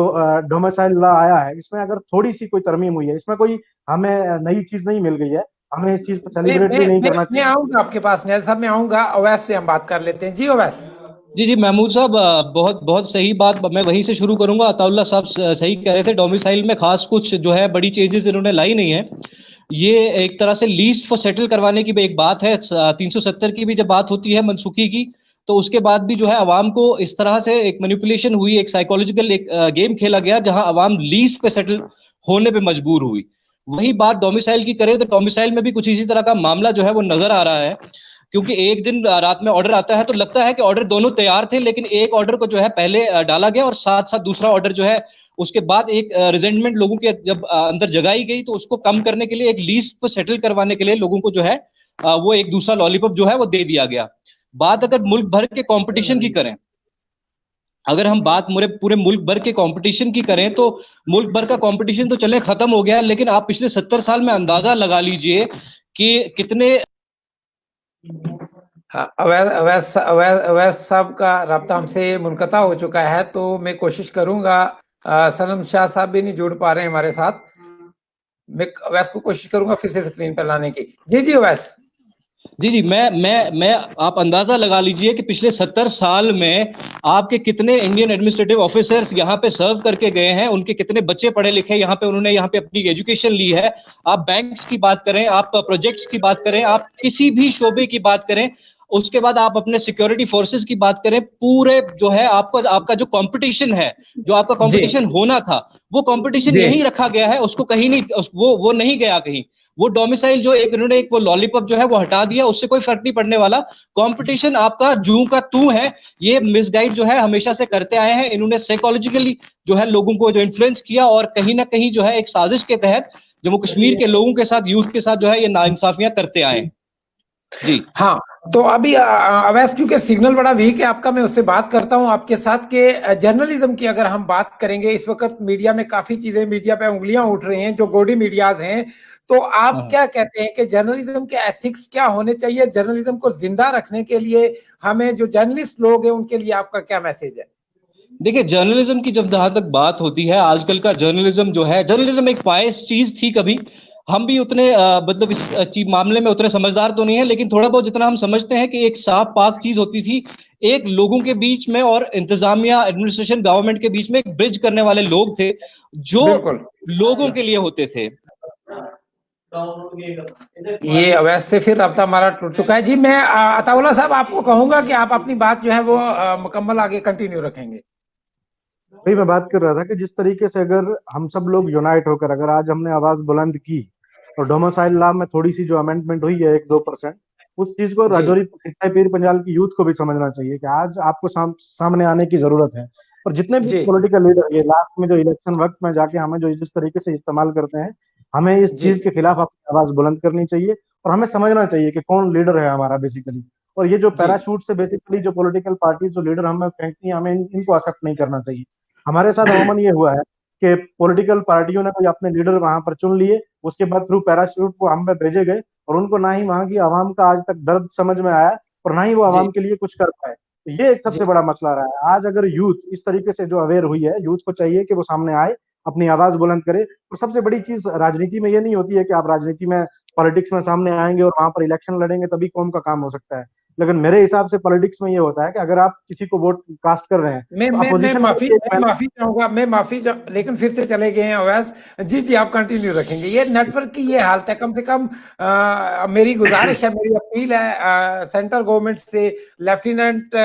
S2: डोमिसाइल लॉ आया है, इसमें अगर थोड़ी सी कोई तरमीम हुई है, इसमें कोई हमें नई चीज नहीं मिल गई है, हमें इस चीज को सेलिब्रेट भी नहीं करना
S1: मैं
S2: चाहिए।
S1: आऊंगा आपके पास, न्याज साहब मैं आऊंगा। अवैस से हम बात कर लेते हैं। जी अवैस।
S5: जी महमूद साहब, बहुत बहुत सही बात, मैं वहीं से शुरू करूंगा। अताउल्लाह साहब सही कह रहे थे, डोमिसाइल में खास कुछ जो है बड़ी चेंजेस इन्होंने लाई नहीं है। ये एक तरह से लीस्ट फॉर सेटल करवाने की भी एक बात है। 370 की भी जब बात होती है मनसूखी की, तो उसके बाद भी जो है अवाम को इस तरह से एक मैनिपुलेशन हुई, एक साइकोलॉजिकल एक गेम खेला गया जहां अवाम लीस्ट पे सेटल होने पे मजबूर हुई। वही बात डोमिसाइल की करें तो डोमिसाइल में भी कुछ इसी तरह का मामला जो है वो नजर आ रहा है। क्योंकि एक दिन रात में ऑर्डर आता है तो लगता है कि ऑर्डर दोनों तैयार थे, लेकिन एक ऑर्डर को जो है पहले डाला गया और साथ साथ दूसरा ऑर्डर जो है उसके बाद एक रिजेंटमेंट लोगों के जब अंदर जगाई गई, तो उसको कम करने के लिए, एक लीस्ट को सेटल करवाने के लिए लोगों को जो है वो एक दूसरा लॉलीपॉप जो है वो दे दिया गया। बात अगर मुल्क भर के कंपटीशन की करें, अगर हम बात पूरे मुल्क भर के कंपटीशन की करें, तो मुल्क भर का कंपटीशन तो चले खत्म हो गया, लेकिन आप पिछले 70 साल में अंदाजा लगा लीजिए कि कितने।
S1: हाँ, अवैस साहब का राब्ता हमसे मुनक़ता हो चुका है, तो मैं कोशिश करूंगा। सनम शाह साहब भी नहीं जुड़ पा रहे हैं हमारे साथ। मैं अवैस को कोशिश करूंगा फिर से स्क्रीन पर लाने की। जी अवैस।
S5: जी मैं आप अंदाजा लगा लीजिए कि पिछले 70 साल में आपके कितने इंडियन एडमिनिस्ट्रेटिव ऑफिसर्स यहाँ पे सर्व करके गए हैं, उनके कितने बच्चे पढ़े लिखे यहाँ पे, उन्होंने यहाँ पे अपनी एजुकेशन ली है। आप बैंक्स की बात करें, आप प्रोजेक्ट्स की बात करें, आप किसी भी शोबे की बात करें, उसके बाद आप अपने सिक्योरिटी फोर्सेस की बात करें, पूरे जो है आपका जो कंपटीशन है, जो आपका कंपटीशन होना था, वो कंपटीशन यहीं रखा गया है, उसको कहीं नहीं, वो नहीं गया कहीं। वो डोमिसाइल जो इन्होंने एक वो लॉलीपॉप जो है वो हटा दिया, उससे कोई फर्क नहीं पड़ने वाला। कंपटीशन आपका जू का तू है। ये मिसगाइड जो है हमेशा से करते आए हैं, इन्होंने साइकोलॉजिकली जो है लोगों को जो इन्फ्लुएंस किया, और कहीं ना कहीं जो है एक साजिश के तहत जम्मू कश्मीर के लोगों के साथ, यूथ के साथ जो है ये नाइंसाफियां करते आए हैं। जी
S1: हाँ, तो अभी अवैस क्योंकि सिग्नल बड़ा वीक है आपका, मैं उससे बात करता हूं आपके साथ के जर्नलिज्म की अगर हम बात करेंगे, इस वक्त मीडिया में काफी चीजें, मीडिया पे उंगलियां उठ रही हैं जो गोडी मीडियाज हैं, तो आप क्या कहते हैं कि जर्नलिज्म के एथिक्स क्या होने चाहिए? जर्नलिज्म को जिंदा रखने के लिए हमें, जो जर्नलिस्ट लोग हैं, उनके लिए आपका क्या मैसेज है?
S5: देखिए, जर्नलिज्म की जब जहां तक बात होती है, आजकल का जर्नलिज्म जो है, जर्नलिज्म एक पायस चीज थी कभी। हम भी उतने मतलब इस मामले में उतने समझदार तो नहीं है, लेकिन थोड़ा बहुत जितना हम समझते हैं कि एक साफ पाक चीज होती थी। एक लोगों के बीच में और इंतजामिया, एडमिनिस्ट्रेशन, गवर्नमेंट के बीच में एक ब्रिज करने वाले लोग थे जो लोगों के लिए होते थे।
S1: ये अवैस से फिर राब्ता हमारा टूट चुका है। जी मैं अताउल्लाह साहब आपको कहूंगा कि आप अपनी बात जो है वो मुकम्मल आगे कंटिन्यू रखेंगे।
S2: वही मैं बात कर रहा था कि जिस तरीके से अगर हम सब लोग यूनाइट होकर अगर आज हमने आवाज बुलंद की, और डोमिसाइल लॉ में थोड़ी सी जो अमेंडमेंट हुई है 1-2%, उस चीज को राजौरी खित्ता पीर पंजाल की यूथ को भी समझना चाहिए कि आज आपको सामने आने की जरूरत है। और जितने भी पॉलिटिकल लीडर ये लास्ट में जो इलेक्शन वक्त में जाके हमें जो जिस तरीके से इस्तेमाल करते हैं, हमें इस चीज के खिलाफ अपनी आवाज बुलंद करनी चाहिए, और हमें समझना चाहिए कि कौन लीडर है हमारा बेसिकली। और ये जो पैराशूट से बेसिकली जो पॉलिटिकल पार्टीज जो लीडर हमें फेंकती हैं, हमें इनको एक्सेप्ट नहीं करना चाहिए। हमारे साथ अमूमन ये हुआ है कि पॉलिटिकल पार्टियों ने कोई अपने लीडर वहां पर चुन लिए, उसके बाद थ्रू पैराशूट वो हम पे भेजे गए, और उनको ना ही वहां की आवाम का आज तक दर्द समझ में आया, और ना ही वो आवाम के लिए कुछ कर पाए। तो ये एक सबसे बड़ा मसला रहा है। आज अगर यूथ इस तरीके से जो अवेयर हुई है, यूथ को चाहिए कि वो सामने आए, अपनी आवाज बुलंद करे। और सबसे बड़ी चीज राजनीति में ये नहीं होती है कि आप राजनीति में, पॉलिटिक्स में सामने आएंगे और वहां पर इलेक्शन लड़ेंगे तभी कौम का काम हो सकता है। लेकिन मेरे हिसाब से पॉलिटिक्स में ये होता है कि अगर आप किसी को वोट कास्ट कर रहे हैं
S1: मैं
S2: तो
S1: मैं
S2: अपोजिशन
S1: माफी चाहूंगा, लेकिन फिर से चले गए हैं अवैस जी। जी, आप कंटिन्यू रखेंगे। ये नेटवर्क की ये हालत है। कम से कम मेरी गुजारिश है, मेरी अपील है सेंट्रल गवर्नमेंट से, लेफ्टिनेंट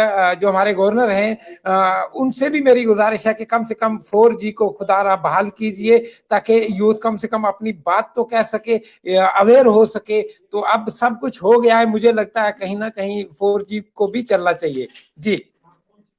S1: जो हमारे गवर्नर हैं उनसे भी मेरी गुजारिश है कि कम से कम 4G को खुदारा बहाल कीजिए, ताकि यूथ कम से कम अपनी बात तो कह सके, अवेयर हो सके। तो अब सब कुछ हो गया है, मुझे लगता है कहीं ना कहीं 4G को भी चलना चाहिए। जी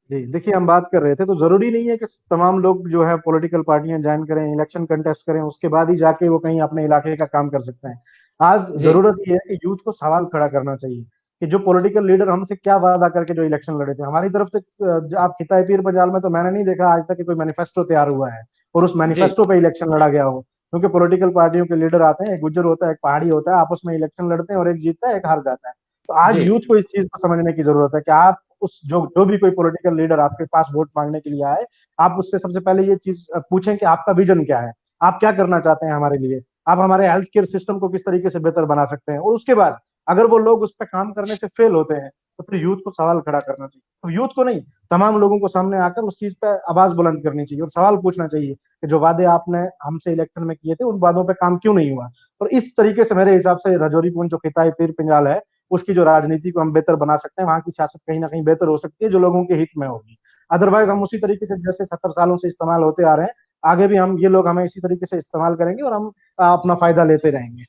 S2: जी, देखिए हम बात कर रहे थे, तो जरूरी नहीं है कि तमाम लोग जो है पॉलिटिकल पार्टियां ज्वाइन करें, इलेक्शन कंटेस्ट करें, उसके बाद ही जाके वो कहीं अपने इलाके का काम कर सकते हैं। आज
S1: जी
S2: जरूरत ये है कि यूथ को सवाल खड़ा करना चाहिए कि जो पॉलिटिकल लीडर हमसे क्या वादा करके जो इलेक्शन लड़े थे, हमारी तरफ से आप खिताए पीर पंजाल में तो मैंने नहीं देखा आज तक कि कोई मैनिफेस्टो तैयार हुआ है और उस
S1: जी
S2: मैनिफेस्टो पे इलेक्शन लड़ा गया हो। क्योंकि पॉलिटिकल पार्टियों के लीडर आते हैं, एक गुज्जर होता है, एक पहाड़ी होता है, आपस में इलेक्शन लड़ते हैं और एक जीतता है, एक हार जाता है। तो आज
S1: जी
S2: यूथ को इस चीज को समझने की जरूरत है कि आप उस जो जो भी कोई पॉलिटिकल लीडर आपके पास वोट मांगने के लिए आए, आप उससे सबसे पहले ये चीज पूछें कि आपका विजन क्या है, आप क्या करना चाहते हैं हमारे लिए, आप हमारे हेल्थ केयर सिस्टम को किस तरीके से बेहतर बना सकते हैं। और उसके बाद अगर वो लोग उस पर काम करने से फेल होते हैं तो फिर यूथ को सवाल खड़ा करना चाहिए। तो यूथ को नहीं, तमाम लोगों को सामने आकर उस चीज पे आवाज बुलंद करनी चाहिए और सवाल पूछना चाहिए कि जो वादे आपने हमसे इलेक्शन में किए थे उन वादों पे काम क्यों नहीं हुआ। और इस तरीके से मेरे हिसाब से राजौरी पुंछ जो खिताई पीर पंजाल है, उसकी जो राजनीति को हम बेहतर बना सकते हैं, वहां की सियासत कहीं ना कहीं बेहतर हो सकती है जो लोगों के हित में होगी। अदरवाइज हम उसी तरीके से जैसे 70 सालों से इस्तेमाल होते आ रहे हैं, आगे भी हम ये लोग हमें इसी तरीके से इस्तेमाल करेंगे और हम अपना फायदा लेते रहेंगे।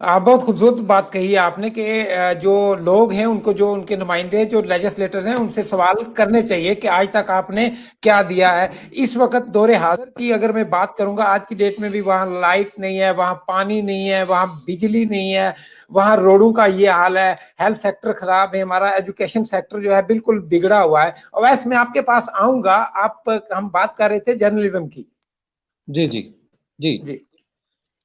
S1: बहुत खूबसूरत बात कही है आपने कि जो लोग हैं उनको, जो उनके नुमाइंदे, जो लेजिस्लेटर्स हैं, उनसे सवाल करने चाहिए कि आज तक आपने क्या दिया है। इस वक्त दौरे हाजिर की अगर मैं बात करूंगा, आज की डेट में भी वहाँ लाइट नहीं है, वहाँ पानी नहीं है, वहाँ बिजली नहीं है, वहाँ रोडों का ये हाल है, हेल्थ सेक्टर खराब है, हमारा एजुकेशन सेक्टर जो है बिल्कुल बिगड़ा हुआ है। और वैसे मैं आपके पास आऊंगा, हम बात कर रहे थे जर्नलिज्म की।
S5: जी जी जी।
S1: जी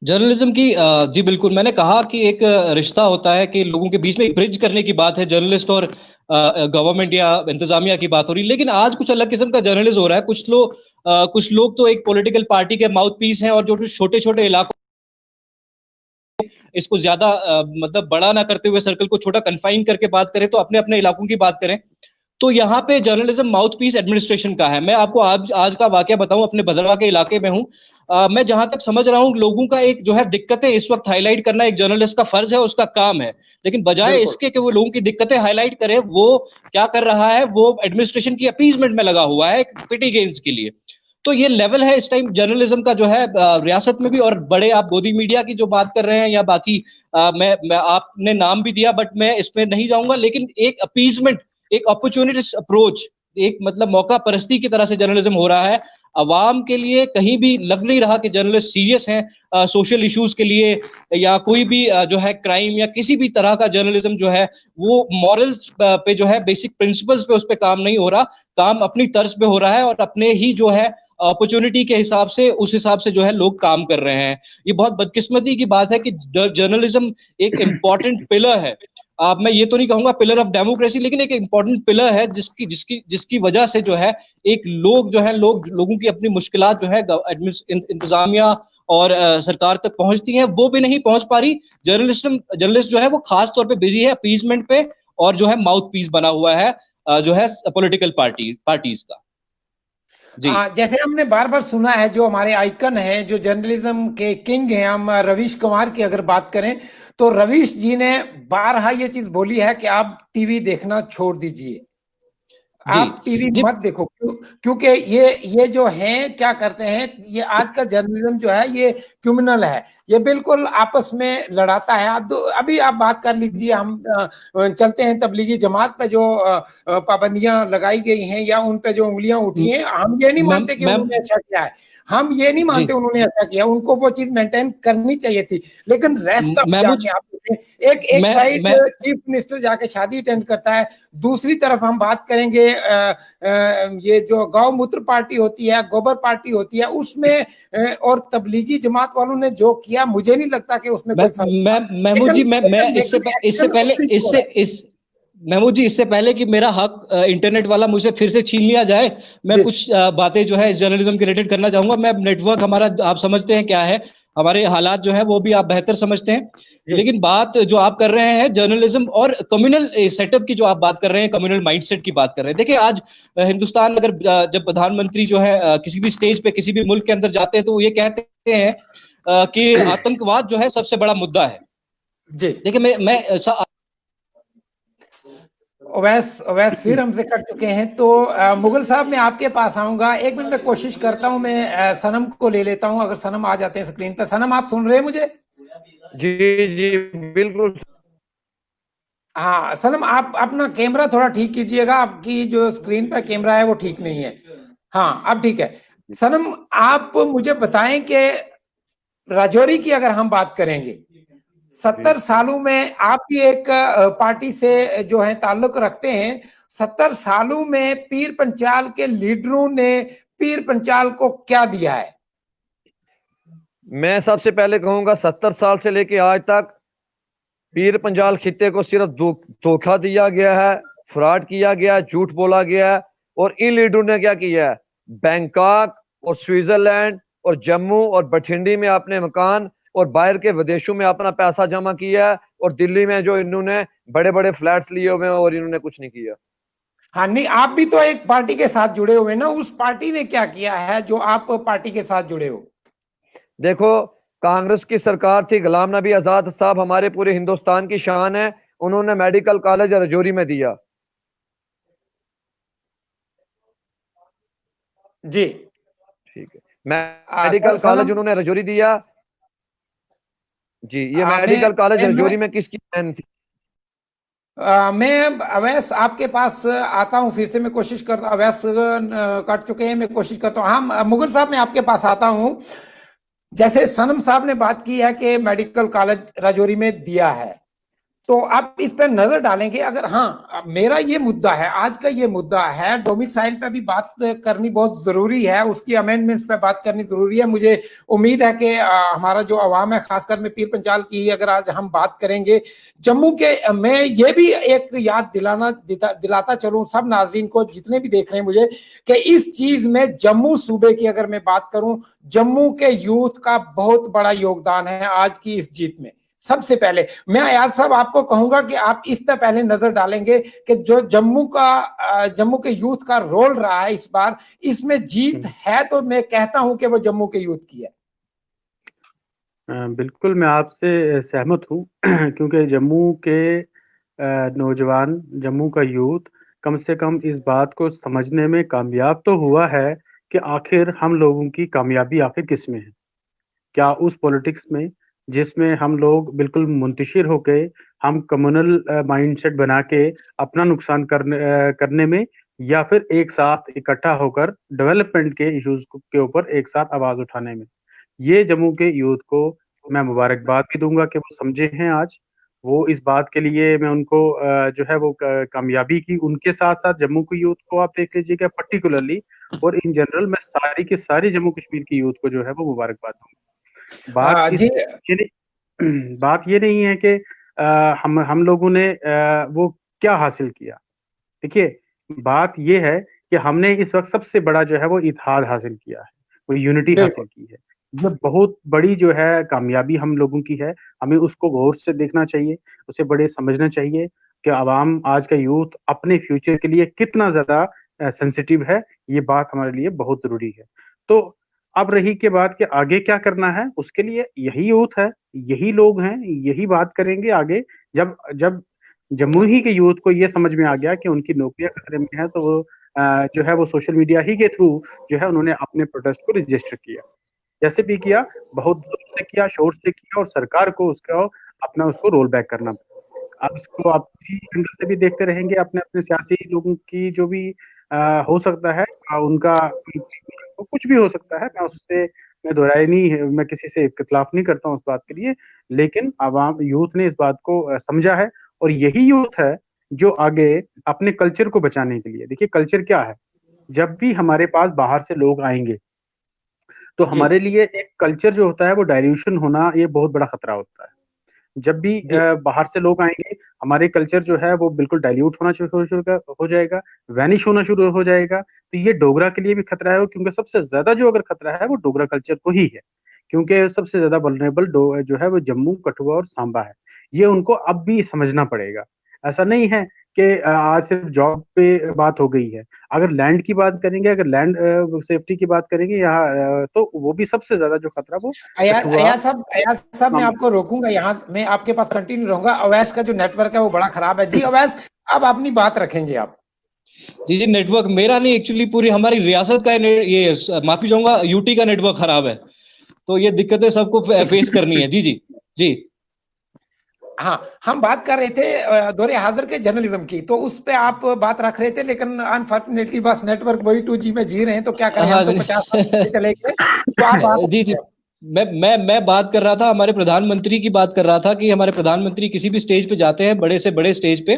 S5: जर्नलिज्म की जी बिल्कुल, मैंने कहा कि एक रिश्ता होता है कि लोगों के बीच में एक ब्रिज करने की बात है, जर्नलिस्ट और गवर्नमेंट या इंतजामिया की बात हो रही है। लेकिन आज कुछ अलग किस्म का जर्नलिज्म हो रहा है। कुछ लोग तो एक पॉलिटिकल पार्टी के माउथ पीस हैं और जो छोटे छोटे इलाकों, इसको ज्यादा मतलब बड़ा ना करते हुए, सर्कल को छोटा कन्फाइन करके बात करें, तो अपने अपने इलाकों की बात करें। तो यहाँ पे जर्नलिज्म माउथ पीस एडमिनिस्ट्रेशन का है। मैं आपको आज का वाकया बताऊं, अपने भद्रवा के इलाके में हूं। मैं जहां तक समझ रहा हूं, लोगों का एक जो है दिक्कतें इस वक्त हाईलाइट करना एक जर्नलिस्ट का फर्ज है, उसका काम है। लेकिन बजाय
S1: बिल्कुल
S5: इसके कि वो लोगों की दिक्कतें हाईलाइट करे, वो क्या कर रहा है, वो एडमिनिस्ट्रेशन की अपीजमेंट में लगा हुआ है, एक पिटी गेंस के लिए। तो ये लेवल है इस टाइम जर्नलिज्म का जो है रियासत में भी। और बड़े आप गोदी मीडिया की जो बात कर रहे हैं या बाकी मैं आपने नाम भी दिया, बट मैं इसमें नहीं जाऊंगा। लेकिन एक अपीजमेंट, एक अपॉर्चुनिटिस्ट अप्रोच, एक मतलब मौका परस्ती की तरह से जर्नलिज्म हो रहा है। अवाम के लिए कहीं भी लग नहीं रहा कि जर्नलिस्ट सीरियस हैं सोशल इश्यूज के लिए, या कोई भी जो है क्राइम या किसी भी तरह का जर्नलिज्म जो है वो मॉरल्स पे जो है, बेसिक प्रिंसिपल्स पे उस पे काम नहीं हो रहा। काम अपनी तर्ज पे हो रहा है और अपने ही जो है अपॉर्चुनिटी के हिसाब से, उस हिसाब से जो है लोग काम कर रहे हैं। ये बहुत बदकिस्मती की बात है कि जर्नलिज्म एक इम्पॉर्टेंट पिलर है। अब मैं ये तो नहीं कहूंगा पिलर ऑफ डेमोक्रेसी, लेकिन एक इम्पॉर्टेंट पिलर है जिसकी जिसकी जिसकी वजह से जो है एक लोग जो है, लोगों की अपनी मुश्किलात जो है इंतजामिया और सरकार तक पहुंचती हैं, वो भी नहीं पहुंच पा रही। जर्नलिस्ट जो है वो खास तौर पे बिजी है अपीजमेंट पे, और जो है माउथ पीस बना हुआ है जो है पॉलिटिकल पार्टीज का। जी
S1: जैसे हमने बार बार सुना है, जो हमारे आइकन हैं, जो जर्नलिज्म के किंग हैं, हम रवीश कुमार की अगर बात करें, तो रवीश जी ने बारहा ये चीज बोली है कि आप टीवी देखना छोड़ दीजिए,
S5: जी
S1: आप टीवी
S5: जी।
S1: मत देखो। क्योंकि ये जो हैं क्या करते हैं, ये आज का जर्नलिज्म जो है ये क्रिमिनल है, ये बिल्कुल आपस में लड़ाता है। अभी आप बात कर लीजिए, हम चलते हैं तबलीगी जमात पे जो पाबंदियां लगाई गई हैं या उन पे जो उंगलियां उठी हैं, हम ये नहीं मानते कि उन्होंने अच्छा किया है, हम ये नहीं मानते
S5: जी
S1: उन्होंने अच्छा किया, उनको वो चीज मेंटेन करनी चाहिए थी। लेकिन रेस्ट ऑफ
S5: महमूद,
S1: जाके आप देखें, एक साइड
S5: मैं
S1: चीफ मिनिस्टर जाके शादी अटेंड करता है, दूसरी तरफ हम बात करेंगे ये जो गौमूत्र पार्टी होती है, गोबर पार्टी होती है, उसमें और तबलीगी जमात वालों ने जो किया, मुझे नहीं लगता कि उसमें कोई फर्क था।
S5: महमूद जी, मैं
S1: लेकिन
S5: महमूद जी, इससे पहले कि मेरा हक इंटरनेट वाला मुझे फिर से छीन लिया जाए, मैं
S1: जी
S5: कुछ बातें जो है जर्नलिज्म के रिलेटेड करना चाहूंगा। मैं नेटवर्क हमारा आप समझते हैं क्या है, हमारे हालात जो है वो भी आप बेहतर समझते हैं।
S1: जी।
S5: लेकिन बात जो आप कर रहे हैं जर्नलिज्म और कम्युनल सेटअप की, जो आप बात कर रहे हैं, कम्युनल माइंडसेट की बात कर रहे हैं, देखिए आज हिंदुस्तान अगर जब प्रधानमंत्री जो है किसी भी स्टेज पे किसी भी मुल्क के अंदर जाते हैं तो वो ये कहते हैं कि आतंकवाद जो है सबसे बड़ा मुद्दा है।
S1: जी।
S5: देखिए मैं
S1: अवैस अवैस फिर हमसे कट चुके हैं, तो मुगल साहब मैं आपके पास आऊंगा। एक मिनट में कोशिश करता हूं, मैं सनम को ले लेता हूं, अगर सनम आ जाते हैं स्क्रीन पर। सनम, आप सुन रहे हैं मुझे?
S4: जी जी बिल्कुल।
S1: हाँ सनम, आप अपना कैमरा थोड़ा ठीक कीजिएगा, आपकी जो स्क्रीन पर कैमरा है वो ठीक नहीं है। हाँ अब ठीक है। सनम, आप मुझे बताएं कि राजौरी की अगर हम बात करेंगे, 70 सालों में आप भी एक पार्टी से जो है ताल्लुक रखते हैं, 70 सालों में पीर पंचाल के लीडरों ने पीर पंचाल को क्या दिया है?
S4: मैं सबसे पहले कहूंगा 70 साल से लेके आज तक पीर पंजाल खित्ते को सिर्फ धोखा दिया गया है, फ्रॉड किया गया है, झूठ बोला गया है। और इन लीडरों ने क्या किया है, बैंकॉक और स्विट्जरलैंड और जम्मू और बठिंडी में अपने मकान और बाहर के विदेशों में अपना पैसा जमा किया है, और दिल्ली में जो इन्होंने बड़े बड़े फ्लैट्स लिए हुए हैं और इन्होंने कुछ नहीं किया।
S1: हाँ नहीं, आप भी तो एक पार्टी के साथ जुड़े हुए ना, उस पार्टी ने क्या किया है जो आप पार्टी के साथ जुड़े हो?
S4: देखो, कांग्रेस की सरकार थी, गुलाम नबी आजाद साहब हमारे पूरे हिंदुस्तान की शान है, उन्होंने मेडिकल कॉलेज रजौरी में दिया।
S1: जी
S4: ठीक है, मेडिकल कॉलेज
S1: सनम,
S4: उन्होंने रजौरी दिया। जी, ये
S1: मैं
S4: मेडिकल कॉलेज
S1: मैं
S4: रजौरी में किसकी देन थी?
S1: मैं अवैस आपके पास आता हूं, फिर से मैं कोशिश करता हूं। अवैस कट चुके हैं, मैं कोशिश करता हूं। हाँ मुगल साहब, मैं आपके पास आता हूं। जैसे सनम साहब ने बात की है कि मेडिकल कॉलेज राजौरी में दिया है, तो आप इस पर नजर डालेंगे? अगर हाँ, मेरा ये मुद्दा है, आज का ये मुद्दा है, डोमिसाइल पे भी बात करनी बहुत जरूरी है, उसकी अमेंडमेंट्स पे बात करनी जरूरी है। मुझे उम्मीद है कि हमारा जो अवाम है, खासकर में पीर पंचाल की अगर आज हम बात करेंगे, जम्मू के, मैं ये भी एक याद दिलाता चलूं सब नाजरीन को जितने भी देख रहे हैं मुझे, कि इस चीज में जम्मू सूबे की अगर मैं बात करूं, जम्मू के यूथ का बहुत बड़ा योगदान है आज की इस जीत में। सबसे पहले मैं अयाज साहब आपको कहूंगा कि आप इस पे पहले नजर डालेंगे कि जो जम्मू के यूथ का रोल रहा है इस बार, इसमें जीत है तो मैं कहता हूं कि वो जम्मू के यूथ की है।
S3: बिल्कुल मैं आपसे सहमत हूँ क्योंकि जम्मू के नौजवान, जम्मू का यूथ कम से कम इस बात को समझने में कामयाब तो हुआ है कि आखिर हम लोगों की कामयाबी आखिर किस में है। क्या उस पॉलिटिक्स में जिसमें हम लोग बिल्कुल मुंतशिर होके हम कम्युनल माइंडसेट बना के अपना नुकसान करने में, या फिर एक साथ इकट्ठा होकर डेवलपमेंट के इश्यूज के ऊपर एक साथ आवाज उठाने में। ये जम्मू के यूथ को मैं मुबारकबाद भी दूंगा कि वो समझे हैं आज। वो इस बात के लिए मैं उनको जो है वो कामयाबी की, उनके साथ साथ जम्मू के यूथ को आप देख लीजिएगा पर्टिकुलरली, और इन जनरल मैं सारी की सारी जम्मू कश्मीर की यूथ को जो है वो मुबारकबाद दूंगा।
S1: जी
S3: बात ये नहीं है कि हम लोगों ने वो क्या हासिल किया। देखिए, बात ये है कि हमने इस वक्त सबसे बड़ा जो है वो इत्तेहाद हासिल किया है, वो यूनिटी
S1: बिल्कुल।
S3: हासिल की है। ये बहुत बड़ी जो है कामयाबी हम लोगों की है। हमें उसको गौर से देखना चाहिए, उसे बड़े समझना चाहिए कि आवाम, आज का यूथ अपने फ्यूचर के लिए कितना ज्यादा सेंसिटिव है। ये बात हमारे लिए बहुत जरूरी है। तो अब रही के बात कि आगे क्या करना है, उसके लिए यही यूथ है, यही लोग हैं, यही बात करेंगे आगे। जब जब जम्मू ही के यूथ को ये समझ में आ गया कि उनकी नौकरियां खतरे में है, तो वो जो है वो सोशल मीडिया ही के थ्रू जो है उन्होंने अपने प्रोटेस्ट को रजिस्टर किया। जैसे भी किया, बहुत जोर से किया, शोर से किया, और सरकार को उसका अपना उसको रोल बैक करना पड़ा। अब इसको आप इसी एंगल से भी देखते रहेंगे, अपने अपने सियासी लोगों की जो भी हो सकता है उनका कुछ भी हो सकता है। मैं दोहराई नहीं है, मैं किसी से इख्तिलाफ नहीं करता हूँ उस बात के लिए। लेकिन आवाम, यूथ ने इस बात को समझा है, और यही यूथ है जो आगे अपने कल्चर को बचाने के लिए, देखिए कल्चर क्या है, जब भी हमारे पास बाहर से लोग आएंगे तो
S1: जी
S3: हमारे लिए एक कल्चर जो होता है वो डाइल्यूशन होना, ये बहुत बड़ा खतरा होता है। जब भी
S1: जी
S3: बाहर से लोग आएंगे, हमारे कल्चर जो है वो बिल्कुल डाइल्यूट होना हो जाएगा, वैनिश होना शुरू हो जाएगा। तो ये डोगरा के लिए भी खतरा है, क्योंकि सबसे ज्यादा जो अगर खतरा है वो डोगरा कल्चर को ही है। क्योंकि सबसे ज्यादा वल्नरेबल जो है वो जम्मू, कठुआ और सांबा है। ये उनको अब भी समझना पड़ेगा। ऐसा नहीं है कि आज सिर्फ जॉब पे बात हो गई है। अगर लैंड की बात करेंगे, अगर लैंड सेफ्टी की बात करेंगे यहाँ, तो वो भी सबसे ज्यादा जो खतरा वो कठुआ,
S1: अयाज साहब मैं आपको रोकूंगा यहाँ, मैं आपके पास कंटिन्यू रहूंगा। अवैस का जो नेटवर्क है वो बड़ा खराब है। जी अवैस, अब अपनी बात रखेंगे आप।
S5: जी जी, नेटवर्क मेरा नहीं, एक्चुअली पूरी हमारी रियासत का ये माफी चाहूंगा, यूटी का नेटवर्क खराब है, तो ये दिक्कतें सबको फेस करनी है। जी जी जी।
S1: हाँ, हम बात कर रहे थे दौरे हाजिर के जर्नलिज्म की, तो उस पे आप बात रख रहे थे, लेकिन अनफॉर्चुनेटली बस नेटवर्क वही 2G में जी रहे हैं, तो क्या करें,
S5: हाँ
S1: हम तो 50 साल पहले चले गए। तो आप बात
S5: जी जी, मैं बात कर रहा था, हमारे प्रधानमंत्री की बात कर रहा था कि हमारे प्रधानमंत्री किसी भी स्टेज पे जाते हैं, बड़े से बड़े स्टेज पे,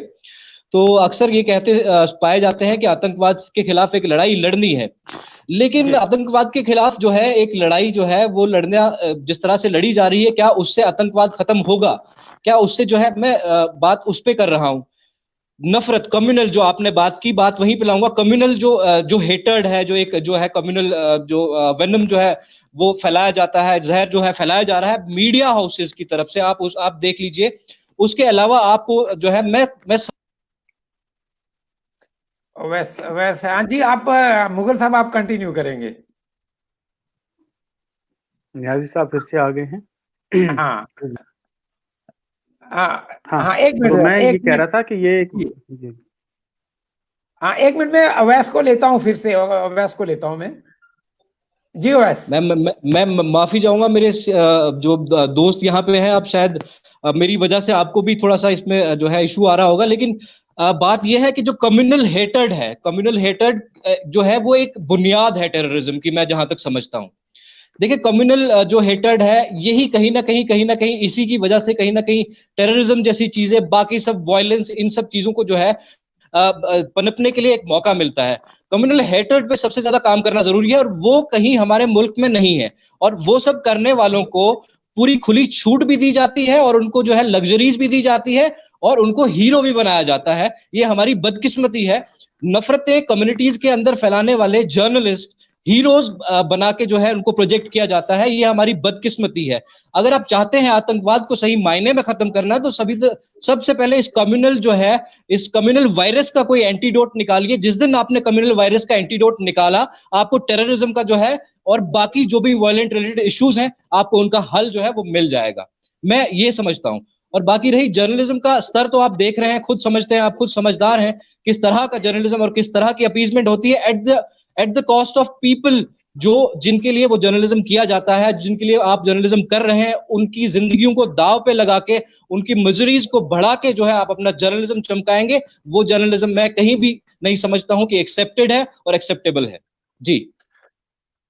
S5: तो अक्सर ये कहते पाए जाते हैं कि आतंकवाद के खिलाफ एक लड़ाई लड़नी है। लेकिन आतंकवाद के खिलाफ जो है एक लड़ाई जो है वो लड़ना जिस तरह से लड़ी जा रही है, क्या उससे आतंकवाद खत्म होगा? क्या उससे जो है, मैं बात उस पे कर रहा हूं, नफरत, कम्युनल जो आपने बात की, बात वहीं पे लाऊंगा। कम्युनल जो हेटर्ड है, जो एक जो है कम्युनल जो वेनम जो है वो फैलाया जाता है, जहर जो है फैलाया जा रहा है मीडिया हाउसेस की तरफ से, आप देख लीजिए। उसके अलावा आपको जो है मैं
S1: वैसे हाँ जी, आप मुगल साहब आप कंटिन्यू करेंगे।
S3: न्याजी साहब फिर से आ गए हैं।
S1: हाँ हाँ
S3: हाँ,
S1: हाँ, एक
S3: तो मैं
S1: मिनट,
S3: ये
S1: एक
S3: कह रहा
S1: मिनट।
S3: था कि ये
S1: जी,
S3: जी,
S1: हाँ, एक मिनट में अवैस को लेता हूँ, फिर से अवैस को लेता हूँ मैं। जी अवैस।
S5: मैं माफी चाहूंगा, मेरे जो दोस्त यहाँ पे हैं, आप शायद मेरी वजह से आपको भी थोड़ा सा इसमें जो है इशू आ रहा होगा, लेकिन बात यह है कि जो कम्युनल हेटर्ड है, कम्युनल हेटर्ड जो है वो एक बुनियाद है टेररिज्म की, मैं जहां तक समझता हूं। देखिए, कम्युनल जो हेटर्ड है, यही कहीं ना कहीं इसी की वजह से कहीं ना कहीं टेररिज्म जैसी चीजें, बाकी सब वायलेंस, इन सब चीजों को जो है पनपने के लिए एक मौका मिलता है। कम्युनल हेटर्ड पे सबसे ज्यादा काम करना जरूरी है, और वो कहीं हमारे मुल्क में नहीं है। और वो सब करने वालों को पूरी खुली छूट भी दी जाती है, और उनको जो है लग्जरीज भी दी जाती है, और उनको हीरो भी बनाया जाता है। ये हमारी बदकिस्मती है। नफरतें कम्युनिटीज के अंदर फैलाने वाले जर्नलिस्ट हीरोज बना के जो है उनको प्रोजेक्ट किया जाता है, ये हमारी बदकिस्मती है। अगर आप चाहते हैं आतंकवाद को सही मायने में खत्म करना, तो सबसे पहले इस कम्युनल जो है, इस कम्युनल वायरस का कोई एंटीडोट निकालिए। जिस दिन आपने कम्युनल वायरस का एंटीडोट निकाला, आपको टेररिज्म का जो है और बाकी जो भी वायलेंट रिलेटेड इश्यूज हैं, आपको उनका हल जो है वो मिल जाएगा। मैं ये समझता हूं। और बाकी रही जर्नलिज्म का स्तर, तो आप देख रहे हैं, खुद समझते हैं, आप खुद समझदार हैं किस तरह का जर्नलिज्म और किस तरह की अपीजमेंट होती है at the cost of people, जो जिनके लिए वो जर्नलिज्म किया जाता है, जिनके लिए आप जर्नलिज्म कर रहे हैं, उनकी जिंदगियों को दाव पे लगा के, उनकी मजरीज को बढ़ा के जो है आप अपना जर्नलिज्म चमकाएंगे। वो जर्नलिज्म मैं कहीं भी नहीं समझता हूं कि एक्सेप्टेड है और एक्सेप्टेबल है। जी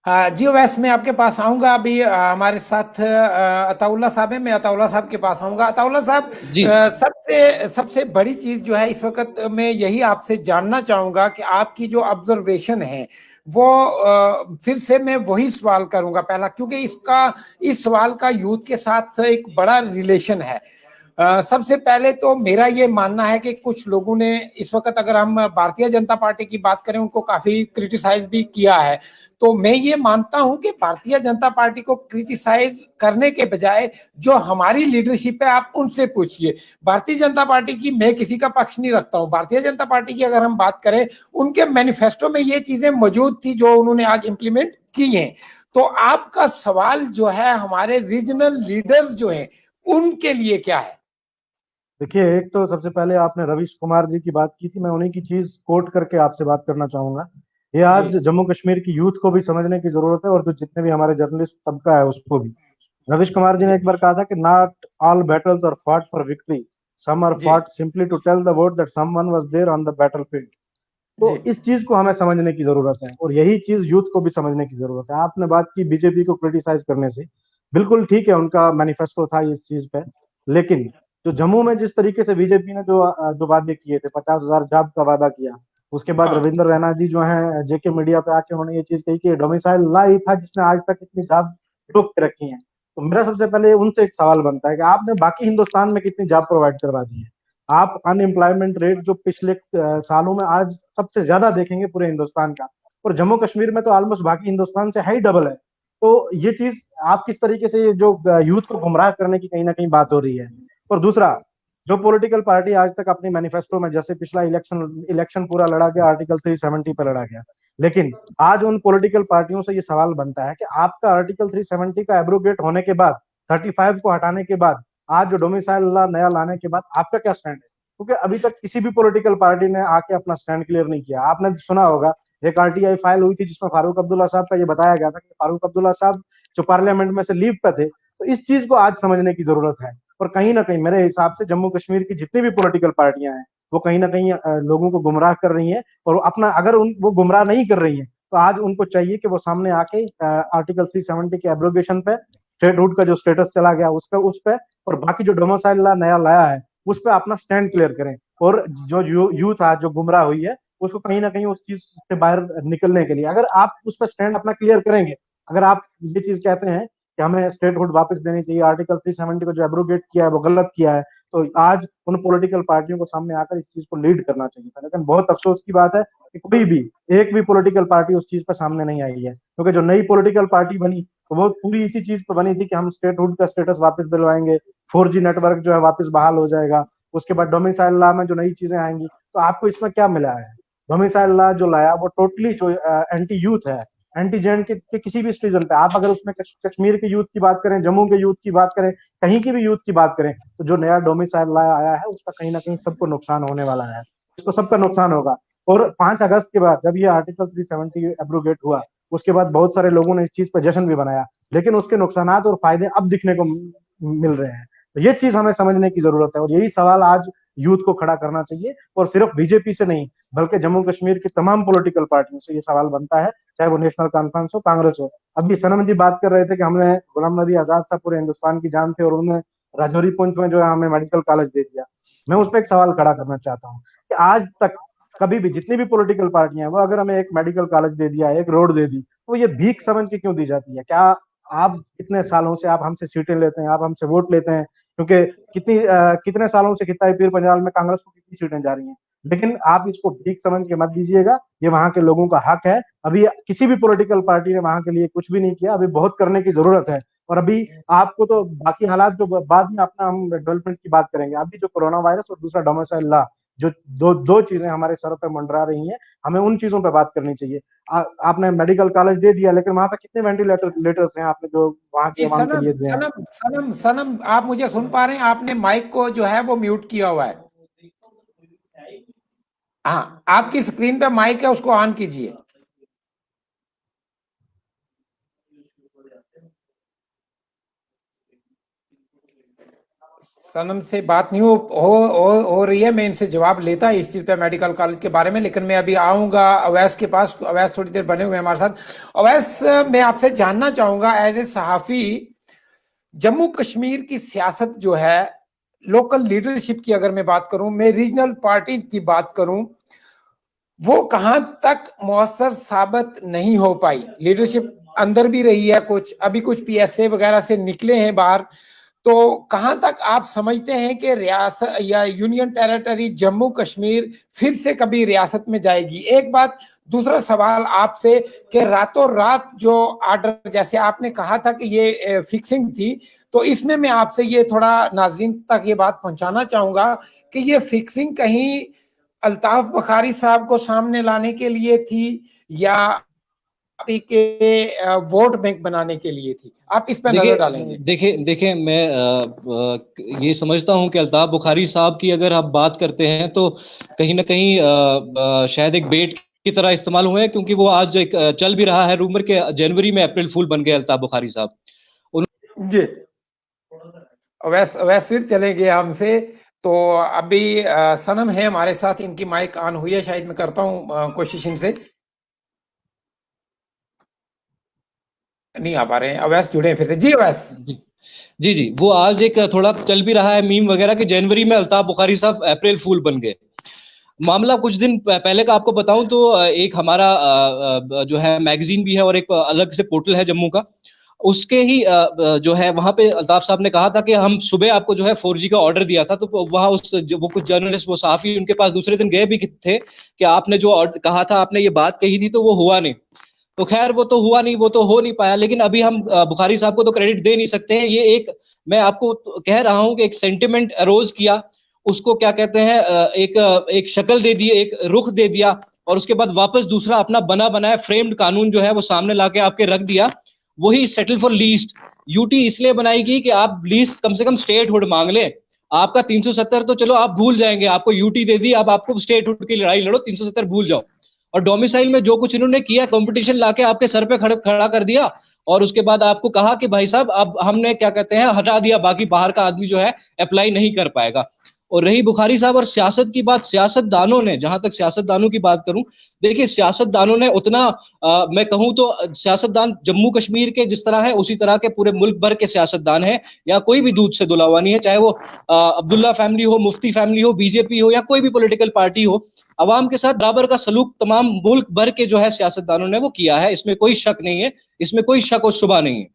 S1: जी अवैस, मैं आपके पास आऊंगा। अभी हमारे साथ अताउल्ला साहब हैं, मैं अताउल्ला साहब के पास आऊंगा। अताउल्ला साहब,
S5: जी
S1: सबसे सबसे बड़ी चीज जो है इस वक्त मैं यही आपसे जानना चाहूंगा कि आपकी जो ऑब्जर्वेशन है वो, फिर से मैं वही सवाल करूंगा पहला, क्योंकि इस सवाल का यूथ के साथ एक बड़ा रिलेशन है। सबसे पहले तो मेरा ये मानना है कि कुछ लोगों ने इस वक्त, अगर हम भारतीय जनता पार्टी की बात करें, उनको काफी क्रिटिसाइज भी किया है। तो मैं ये मानता हूं कि भारतीय जनता पार्टी को क्रिटिसाइज करने के बजाय जो हमारी लीडरशिप है, आप उनसे पूछिए। भारतीय जनता पार्टी की मैं किसी का पक्ष नहीं रखता हूं। भारतीय जनता पार्टी की अगर हम बात करें, उनके मैनिफेस्टो में ये चीजें मौजूद थी जो उन्होंने आज इंप्लीमेंट की हैं। तो आपका सवाल जो है हमारे रीजनल लीडर्स जो हैं उनके लिए क्या है?
S2: देखिए, एक तो सबसे पहले आपने रवीश कुमार जी की बात की थी, मैं उन्हीं की चीज कोट करके आपसे बात करना चाहूंगा। ये आज जम्मू कश्मीर की यूथ को भी समझने की जरूरत है, और जो जितने भी हमारे जर्नलिस्ट तबका है उसको भी। रवीश कुमार जी ने एक बार कहा था कि not all battles are fought for victory, some are fought simply to tell the world that someone was there on the battlefield. तो इस चीज को हमें समझने की जरूरत है, और यही चीज यूथ को भी समझने की जरूरत है। आपने बात की बीजेपी को क्रिटिसाइज करने से, बिल्कुल ठीक है, उनका मैनिफेस्टो था इस चीज पे। लेकिन जो जम्मू में जिस तरीके से बीजेपी ने जो वादे किए थे, 50,000 जॉब का वादा किया, उसके बाद रविंद्र रैना जी जो है जेके मीडिया पे आके उन्होंने ये चीज कही कि डोमिसाइल ला ही था जिसने आज तक इतनी जॉब रोक के रखी है। तो मेरा सबसे पहले उनसे एक सवाल बनता है कि आपने बाकी हिंदुस्तान में कितनी जॉब प्रोवाइड करवा दी है? आप अनएम्प्लॉयमेंट रेट जो पिछले सालों में आज सबसे ज्यादा देखेंगे पूरे हिंदुस्तान का, और जम्मू कश्मीर में तो ऑलमोस्ट बाकी हिंदुस्तान से हाई डबल है। तो ये चीज आप किस तरीके से जो यूथ को गुमराह करने की कहीं ना कहीं बात हो रही है। और दूसरा, जो पॉलिटिकल पार्टी आज तक अपनी मैनिफेस्टो में, जैसे पिछला इलेक्शन पूरा लड़ा गया आर्टिकल 370 पे लड़ा गया, लेकिन आज उन पॉलिटिकल पार्टियों से ये सवाल बनता है कि आपका आर्टिकल 370 का एब्रोगेट होने के बाद, 35 को हटाने के बाद, आज जो डोमिसाइल लॉ नया लाने के बाद आपका क्या स्टैंड है? क्योंकि अभी तक किसी भी पॉलिटिकल पार्टी ने आके अपना स्टैंड क्लियर नहीं किया। आपने सुना होगा एक आरटीआई फाइल हुई थी जिसमें फारूक अब्दुल्ला साहब का ये बताया गया था कि फारूक अब्दुल्ला साहब जो पार्लियामेंट में से लीव पे थे। तो इस चीज को आज समझने की जरूरत है। और कहीं ना कहीं मेरे हिसाब से जम्मू कश्मीर की जितनी भी पॉलिटिकल पार्टियां हैं वो कहीं ना कहीं लोगों को गुमराह कर रही हैं। और अपना अगर वो गुमराह नहीं कर रही हैं तो आज उनको चाहिए कि वो सामने आके आर्टिकल 370 के एब्रोगेशन पे, स्टेटहुड का जो स्टेटस चला गया उसका, उस पे, और बाकी जो डोमिसाइल लॉ नया लाया है उस पे अपना स्टैंड क्लियर करें। और जो यूथ आज जो गुमराह हुई है उसको कहीं ना कहीं उस चीज से बाहर निकलने के लिए, अगर आप उस पर स्टैंड अपना क्लियर करेंगे, अगर आप ये चीज कहते हैं कि हमें स्टेटहुड वापस देनी चाहिए, आर्टिकल 370 को जो एब्रोगेट किया है वो गलत किया है, तो आज उन पॉलिटिकल पार्टियों को सामने आकर इस चीज को लीड करना चाहिए था। लेकिन बहुत अफसोस की बात है कि कोई भी एक भी पॉलिटिकल पार्टी उस चीज पर सामने नहीं आई है। क्योंकि जो नई पॉलिटिकल पार्टी बनी तो वो पूरी इसी चीज पर बनी थी कि हम स्टेटहुड का स्टेटस वापस दिलवाएंगे, 4G नेटवर्क जो है वापस बहाल हो जाएगा, उसके बाद डोमिसाइल लॉ में जो नई चीजें आएंगी। तो आपको इसमें क्या मिला है? डोमिसाइल लॉ जो लाया वो टोटली जो एंटी यूथ है, एंटी जेंट के किसी भी रीजन पे। आप अगर उसमें कश्मीर के यूथ की बात करें, जम्मू के यूथ की बात करें, कहीं की भी यूथ की बात करें, तो जो नया डोमिसाइल लॉ आया है उसका कहीं ना कहीं सबको नुकसान होने वाला है, उसको सबका नुकसान होगा। और 5 अगस्त के बाद जब ये आर्टिकल 370 एब्रोगेट हुआ उसके बाद बहुत सारे लोगों ने इस चीज पर जश्न भी बनाया, लेकिन उसके नुकसान और फायदे अब दिखने को मिल रहे हैं। तो ये चीज हमें समझने की जरूरत है और यही सवाल आज यूथ को खड़ा करना चाहिए। और सिर्फ बीजेपी से नहीं बल्कि जम्मू कश्मीर की तमाम पॉलिटिकल पार्टियों से ये सवाल बनता है, चाहे वो नेशनल कॉन्फ्रेंस हो, कांग्रेस हो। अभी सनम जी बात कर रहे थे कि हमने गुलाम नबी आजाद साहब पूरे हिंदुस्तान की जान थे और उन्होंने राजौरी पुंछ में जो है हमें मेडिकल कॉलेज दे दिया। मैं उस पर एक सवाल खड़ा करना चाहता हूँ कि आज तक कभी भी जितनी भी पॉलिटिकल पार्टियां हैं वो अगर हमें एक मेडिकल कॉलेज दे दिया, एक रोड दे दी, तो ये भीख समझ के क्यों दी जाती है? क्या आप इतने सालों से आप हमसे सीटें लेते हैं, आप हमसे वोट लेते हैं, क्योंकि कितने सालों से कितना पीर पंजाल में कांग्रेस को कितनी सीटें जा रही हैं, लेकिन आप इसको भीख समझ के मत दीजिएगा। ये वहां के लोगों का हक है। अभी किसी भी पॉलिटिकल पार्टी ने वहां के लिए कुछ भी नहीं किया, अभी बहुत करने की जरूरत है। और अभी आपको तो बाकी हालात जो बाद में अपना हम डेवलपमेंट की बात करेंगे, अभी जो कोरोना वायरस और दूसरा डोमिसाइल लॉ, जो दो चीजें हमारे सर पे मंडरा रही हैं, हमें उन चीजों पे बात करनी चाहिए। आपने मेडिकल कॉलेज दे दिया, लेकिन वहां पे कितने वेंटिलेटर्स हैं आपने जो वहां की आवाम के लिए दिए हैं?
S1: सनम आप मुझे सुन पा रहे हैं? आपने माइक को जो है वो म्यूट किया हुआ है। हाँ, आपकी स्क्रीन पे माइक है, उसको ऑन कीजिए। सनम से बात नहीं हो रही है। मैं इनसे जवाब लेता इस चीज पे, मेडिकल कॉलेज के बारे में, लेकिन मैं अभी आऊंगा अवैस के पास। अवैस थोड़ी देर बने हुए हमारे साथ। अवैस, मैं आपसे जानना चाहूंगा एज ए सहाफी, जम्मू कश्मीर की सियासत जो है, लोकल लीडरशिप की अगर मैं बात करूं, मैं रीजनल पार्टीज की बात करूं, वो कहां तक मौसर साबित नहीं हो पाई। लीडरशिप अंदर भी रही है, कुछ अभी कुछ पीएसए वगैरह से निकले हैं बाहर। तो कहां तक आप समझते हैं कि रियासत या यूनियन टेरिटरी जम्मू कश्मीर फिर से कभी रियासत में जाएगी? एक बात। दूसरा सवाल आपसे कि रातों रात जो आर्डर, जैसे आपने कहा था कि ये फिक्सिंग थी, तो इसमें मैं आपसे ये थोड़ा नाजरीन तक ये बात पहुंचाना चाहूंगा कि ये फिक्सिंग कहीं अल्ताफ बुखारी साहब को सामने लाने के लिए थी या के वोट बैंक बनाने के लिए थी? आप इस पर नजर डालेंगे?
S5: देखिए मैं ये समझता हूं कि अल्ताफ बुखारी साहब की अगर आप बात करते हैं तो कहीं ना कहीं शायद एक बेट की तरह इस्तेमाल हुए हैं, क्योंकि वो आज एक चल भी रहा है रूमर के जनवरी में अप्रैल फूल बन गए अल्ताफ बुखारी साहब।
S1: जी, अवैस फिर चले गए हमसे। तो अभी सनम है हमारे साथ, इनकी माइक ऑन हुई है, शायद मैं करता हूँ कोशिश इनसे। नहीं आ पा रहे हैं। अवैस जुड़े फिर से। जी अवैस।
S5: जी वो आज एक थोड़ा चल भी रहा है मीम वगैरह कि जनवरी में अल्ताफ बुखारी साहब अप्रैल फूल बन गए। मामला कुछ दिन पहले का आपको बताऊं तो एक हमारा जो है मैगजीन भी है और एक अलग से पोर्टल है जम्मू का, उसके ही जो है वहां पे अल्ताफ साहब ने कहा था कि हम सुबह आपको जो है 4G का ऑर्डर दिया था। तो वहां वो कुछ जर्नलिस्ट, वो सहाफी उनके पास दूसरे दिन गए भी थे कि आपने जो कहा था, आपने ये बात कही थी तो वो हुआ नहीं। तो खैर वो तो हुआ नहीं, वो तो हो नहीं पाया, लेकिन अभी हम बुखारी साहब को तो क्रेडिट दे नहीं सकते हैं। ये एक, मैं आपको कह रहा हूं कि एक सेंटिमेंट अरोज किया, उसको क्या कहते हैं, एक शक्ल दे दी, एक रुख दे दिया, और उसके बाद वापस दूसरा अपना बना बनाया फ्रेम्ड कानून जो है वो सामने लाके आपके रख दिया। वही सेटल फॉर लीस्ट, यूटी इसलिए बनाई गई कि आप लीस्ट कम से कम स्टेटहुड मांग लें। आपका 370 तो चलो आप भूल जाएंगे, आपको यूटी दे दी, अब आपको स्टेटहुड की लड़ाई लड़ो, 370 भूल जाओ। और डोमिसाइल में जो कुछ इन्होंने किया, कंपटीशन लाके आपके सर पे खड़ा कर दिया, और उसके बाद आपको कहा कि भाई साहब अब हमने क्या कहते हैं हटा दिया, बाकी बाहर का आदमी जो है अप्लाई नहीं कर पाएगा। और रही बुखारी साहब और सियासत की बात, सियासतदानों ने, जहां तक सियासतदानों की बात करूं, देखिए सियासतदानों ने उतना मैं कहूं तो सियासतदान जम्मू कश्मीर के जिस तरह है उसी तरह के पूरे मुल्क भर के सियासतदान हैं, या कोई भी दूध से धुला हुआ नहीं है, चाहे वो अब्दुल्ला फैमिली हो, मुफ्ती फैमिली हो, बीजेपी हो, या कोई भी पॉलिटिकल पार्टी हो, अवाम के साथ बराबर का सलूक तमाम मुल्क भर के जो है सियासतदानों ने वो किया है, इसमें कोई शक नहीं है, इसमें कोई शक और शुबा नहीं है।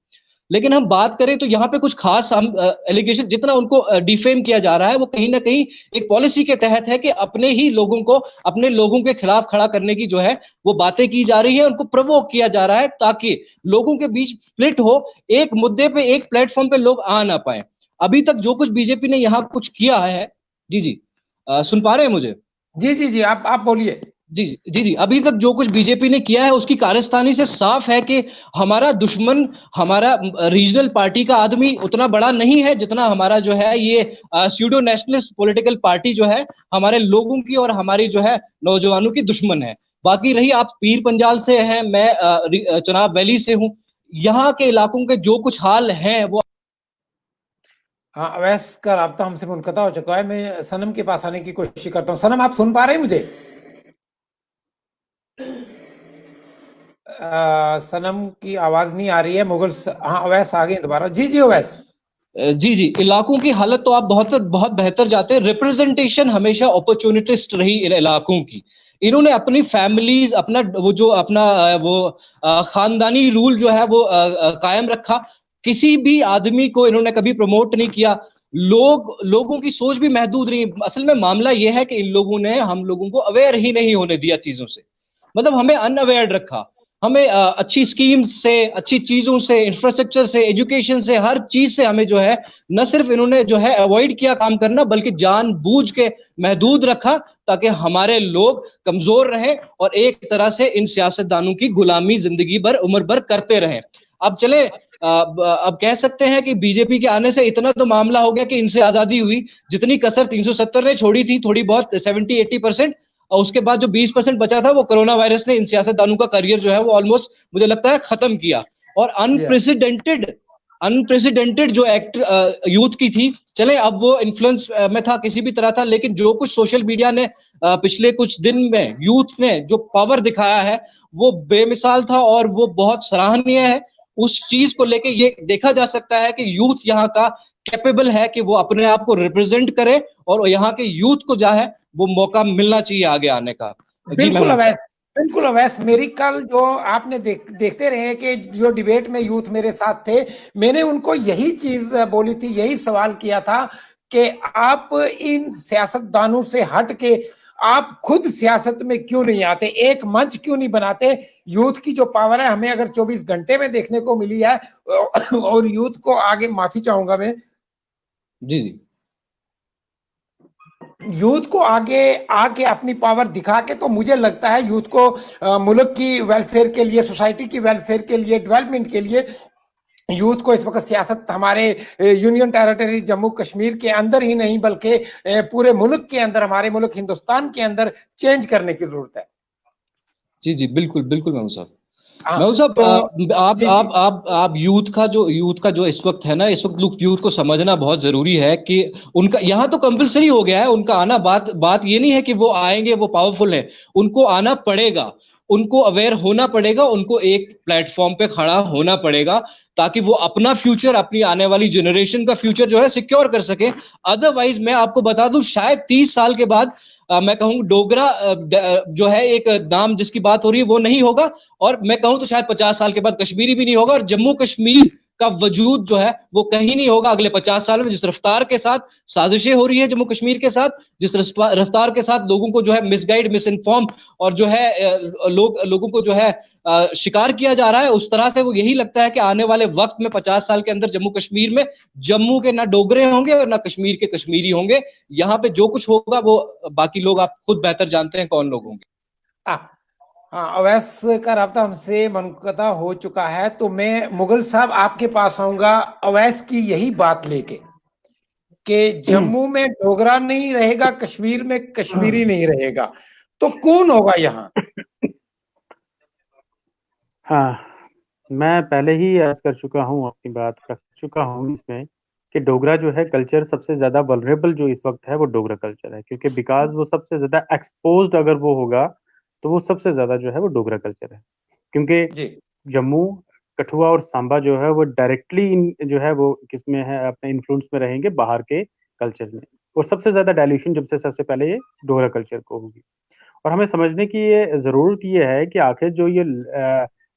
S5: लेकिन हम बात करें तो यहाँ पे कुछ खास हम एलिगेशन, जितना उनको डिफेम किया जा रहा है वो कहीं ना कहीं एक पॉलिसी के तहत है कि अपने ही लोगों को, अपने लोगों के खिलाफ खड़ा करने की जो है वो बातें की जा रही है, उनको प्रोवोक किया जा रहा है ताकि लोगों के बीच स्प्लिट हो, एक मुद्दे पे एक प्लेटफॉर्म पे लोग आ ना पाए। अभी तक जो कुछ बीजेपी ने यहाँ कुछ किया है, जी जी सुन पा रहे हैं मुझे?
S1: जी जी जी, आप बोलिए।
S5: जी जी जी, अभी तक जो कुछ बीजेपी ने किया है उसकी कारस्तानी से साफ है कि हमारा दुश्मन, हमारा रीजनल पार्टी का आदमी उतना बड़ा नहीं है जितना हमारा जो है ये स्यूडो नेशनलिस्ट पॉलिटिकल पार्टी जो है हमारे लोगों की और हमारी जो है नौजवानों की दुश्मन है। बाकी रही आप पीर पंजाल से हैं, मैं चुनाव वैली से हूँ, यहाँ के इलाकों के जो कुछ हाल हैं वो
S1: हाँ, अवैस का राब्ता हमसे मुनक़ता हो चुका है। मैं सनम के पास आने की कोशिश करता हूँ। सनम, आप सुन पा रहे हैं मुझे? सनम की आवाज नहीं आ रही है। हाँ, अवैस आ गए दोबारा। जी जी अवैस।
S5: जी जी, इलाकों की हालत तो आप बहुत बहुत बेहतर जाते हैं। रिप्रेजेंटेशन हमेशा अपॉर्चुनिटिस्ट रही इन इलाकों की। इन्होंने अपनी फैमिलीज, अपना वो जो अपना वो खानदानी रूल जो है वो कायम रखा। किसी भी आदमी को इन्होंने कभी प्रमोट नहीं किया। लोगों की सोच भी महदूद रही। असल में मामला यह है कि इन लोगों ने हम लोगों को अवेयर ही नहीं होने दिया चीजों से, मतलब हमें अनअवेयर रखा। हमें अच्छी स्कीम्स से, अच्छी चीजों से, इंफ्रास्ट्रक्चर से, एजुकेशन से, हर चीज से हमें जो है न सिर्फ इन्होंने जो है अवॉइड किया काम करना, बल्कि जानबूझ के महदूद रखा ताकि हमारे लोग कमजोर रहें और एक तरह से इन सियासतदानों की गुलामी जिंदगी भर, उम्र भर करते रहें। अब चले, अब कह सकते हैं कि बीजेपी के आने से इतना तो मामला हो गया कि इनसे आजादी हुई। जितनी कसर 370 ने छोड़ी थी, थोड़ी बहुत 70-80%, और उसके बाद जो 20% बचा था वो कोरोना वायरस ने इन सियासतदानों का करियर जो है वो ऑलमोस्ट मुझे लगता है खत्म किया। और अनप्रेसिडेंटेड जो एक्ट यूथ की थी, चले अब वो इन्फ्लुएंस में था किसी भी तरह था, लेकिन जो कुछ सोशल मीडिया ने पिछले कुछ दिन में यूथ ने जो पावर दिखाया है वो बेमिसाल था और वो बहुत सराहनीय है। उस चीज को लेके ये देखा जा सकता है कि यूथ यहाँ का कैपेबल है कि वो अपने आप को रिप्रेजेंट करे, और यहाँ के यूथ को जो है वो मौका मिलना चाहिए आगे आने का।
S1: बिल्कुल अवैस, बिल्कुल अवैस। मेरी कल जो आपने देखते रहे कि जो डिबेट में यूथ मेरे साथ थे, मैंने उनको यही चीज बोली थी, यही सवाल किया था कि आप इन सियासतदानों से हट के आप खुद सियासत में क्यों नहीं आते, एक मंच क्यों नहीं बनाते। यूथ की जो पावर है हमें अगर 24 घंटे में देखने को मिली है, और यूथ को आगे, माफी चाहूंगा मैं,
S5: जी जी,
S1: यूथ को आगे अपनी पावर दिखा के, तो मुझे लगता है यूथ को मुल्क की वेलफेयर के लिए, सोसाइटी की वेलफेयर के लिए, डेवलपमेंट के लिए यूथ को इस वक्त सियासत हमारे यूनियन टेरिटरी जम्मू कश्मीर के अंदर ही नहीं बल्कि पूरे मुल्क के अंदर, हमारे मुल्क हिंदुस्तान के अंदर चेंज करने की जरूरत है।
S5: जी जी, बिल्कुल बिल्कुल महमूद साहब।
S1: हाँ,
S5: महमूद साहब,
S1: तो
S5: आप यूथ का जो इस वक्त है ना, इस वक्त यूथ को समझना बहुत जरूरी है कि उनका यहाँ तो कंपलसरी हो गया है उनका आना। बात ये नहीं है कि वो आएंगे, वो पावरफुल है, उनको आना पड़ेगा, उनको अवेयर होना पड़ेगा, उनको एक प्लेटफॉर्म पे खड़ा होना पड़ेगा ताकि वो अपना फ्यूचर, अपनी आने वाली जनरेशन का फ्यूचर जो है सिक्योर कर सके। अदरवाइज मैं आपको बता दूं, शायद 30 साल के बाद मैं कहूं डोगरा जो है एक नाम जिसकी बात हो रही है वो नहीं होगा, और मैं कहूं तो शायद 50 साल के बाद कश्मीरी भी नहीं होगा, और जम्मू कश्मीर का वजूद जो है वो कहीं नहीं होगा अगले 50 साल में। जिस रफ्तार के साथ साजिशें हो रही है जम्मू कश्मीर के साथ, जिस रफ्तार के साथ लोगों को जो है मिसगाइड, मिस इन्फॉर्म और जो है लोगों को जो है शिकार किया जा रहा है, उस तरह से वो यही लगता है कि आने वाले वक्त में 50 साल के अंदर जम्मू कश्मीर में जम्मू के ना डोगरे होंगे और ना कश्मीर के कश्मीरी होंगे। यहाँ पे जो कुछ होगा वो बाकी लोग आप खुद बेहतर जानते हैं कौन लोग होंगे।
S1: हाँ, अवैस का राब्ता हमसे मुनक़ता हो चुका है, तो मैं मुगल साहब आपके पास आऊंगा अवैस की यही बात लेके कि जम्मू में डोगरा नहीं रहेगा, कश्मीर में कश्मीरी नहीं रहेगा, तो कौन होगा यहाँ?
S3: हाँ, मैं पहले ही अर्ज कर चुका हूँ, अपनी बात रख चुका हूँ इसमें कि डोगरा जो है कल्चर सबसे ज्यादा वल्नरेबल जो इस वक्त है वो डोगरा कल्चर है, क्योंकि बिकॉज वो सबसे ज्यादा एक्सपोज्ड अगर वो होगा तो वो सबसे ज्यादा जो है वो डोगरा कल्चर है। क्योंकि
S1: जी
S3: जम्मू, कठुआ और सांबा जो है वो डायरेक्टली जो है वो किसमें है, अपने इन्फ्लुएंस में रहेंगे बाहर के कल्चर में, और सबसे ज्यादा डायल्यूशन जब से सबसे पहले ये डोगरा कल्चर को होगी। और हमें समझने की ये जरूरत ये है कि आखिर जो ये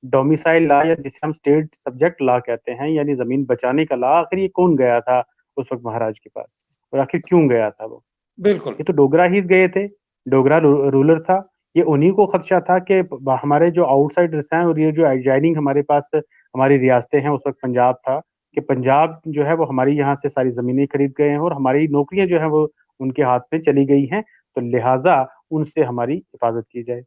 S3: डोमिसाइल लॉ या जिसे हम स्टेट सब्जेक्ट लॉ कहते हैं, यानी जमीन बचाने का लॉ, आखिर ये कौन गया था उस वक्त महाराज के पास, और आखिर क्यों गया था वो?
S1: बिल्कुल।
S3: ये तो डोगरा ही गए थे, डोगरा रूलर था। ये उन्हीं को खदशा था कि हमारे जो आउटसाइडर्स हैं और ये जो एडजाइनिंग हमारे पास हमारी रियासतें हैं, उस वक्त पंजाब था, कि पंजाब जो है वो हमारी यहाँ से सारी जमीनें खरीद गए हैं और हमारी नौकरियां जो है वो उनके हाथ में चली गई हैं, तो लिहाजा उनसे हमारी हिफाजत की जाए।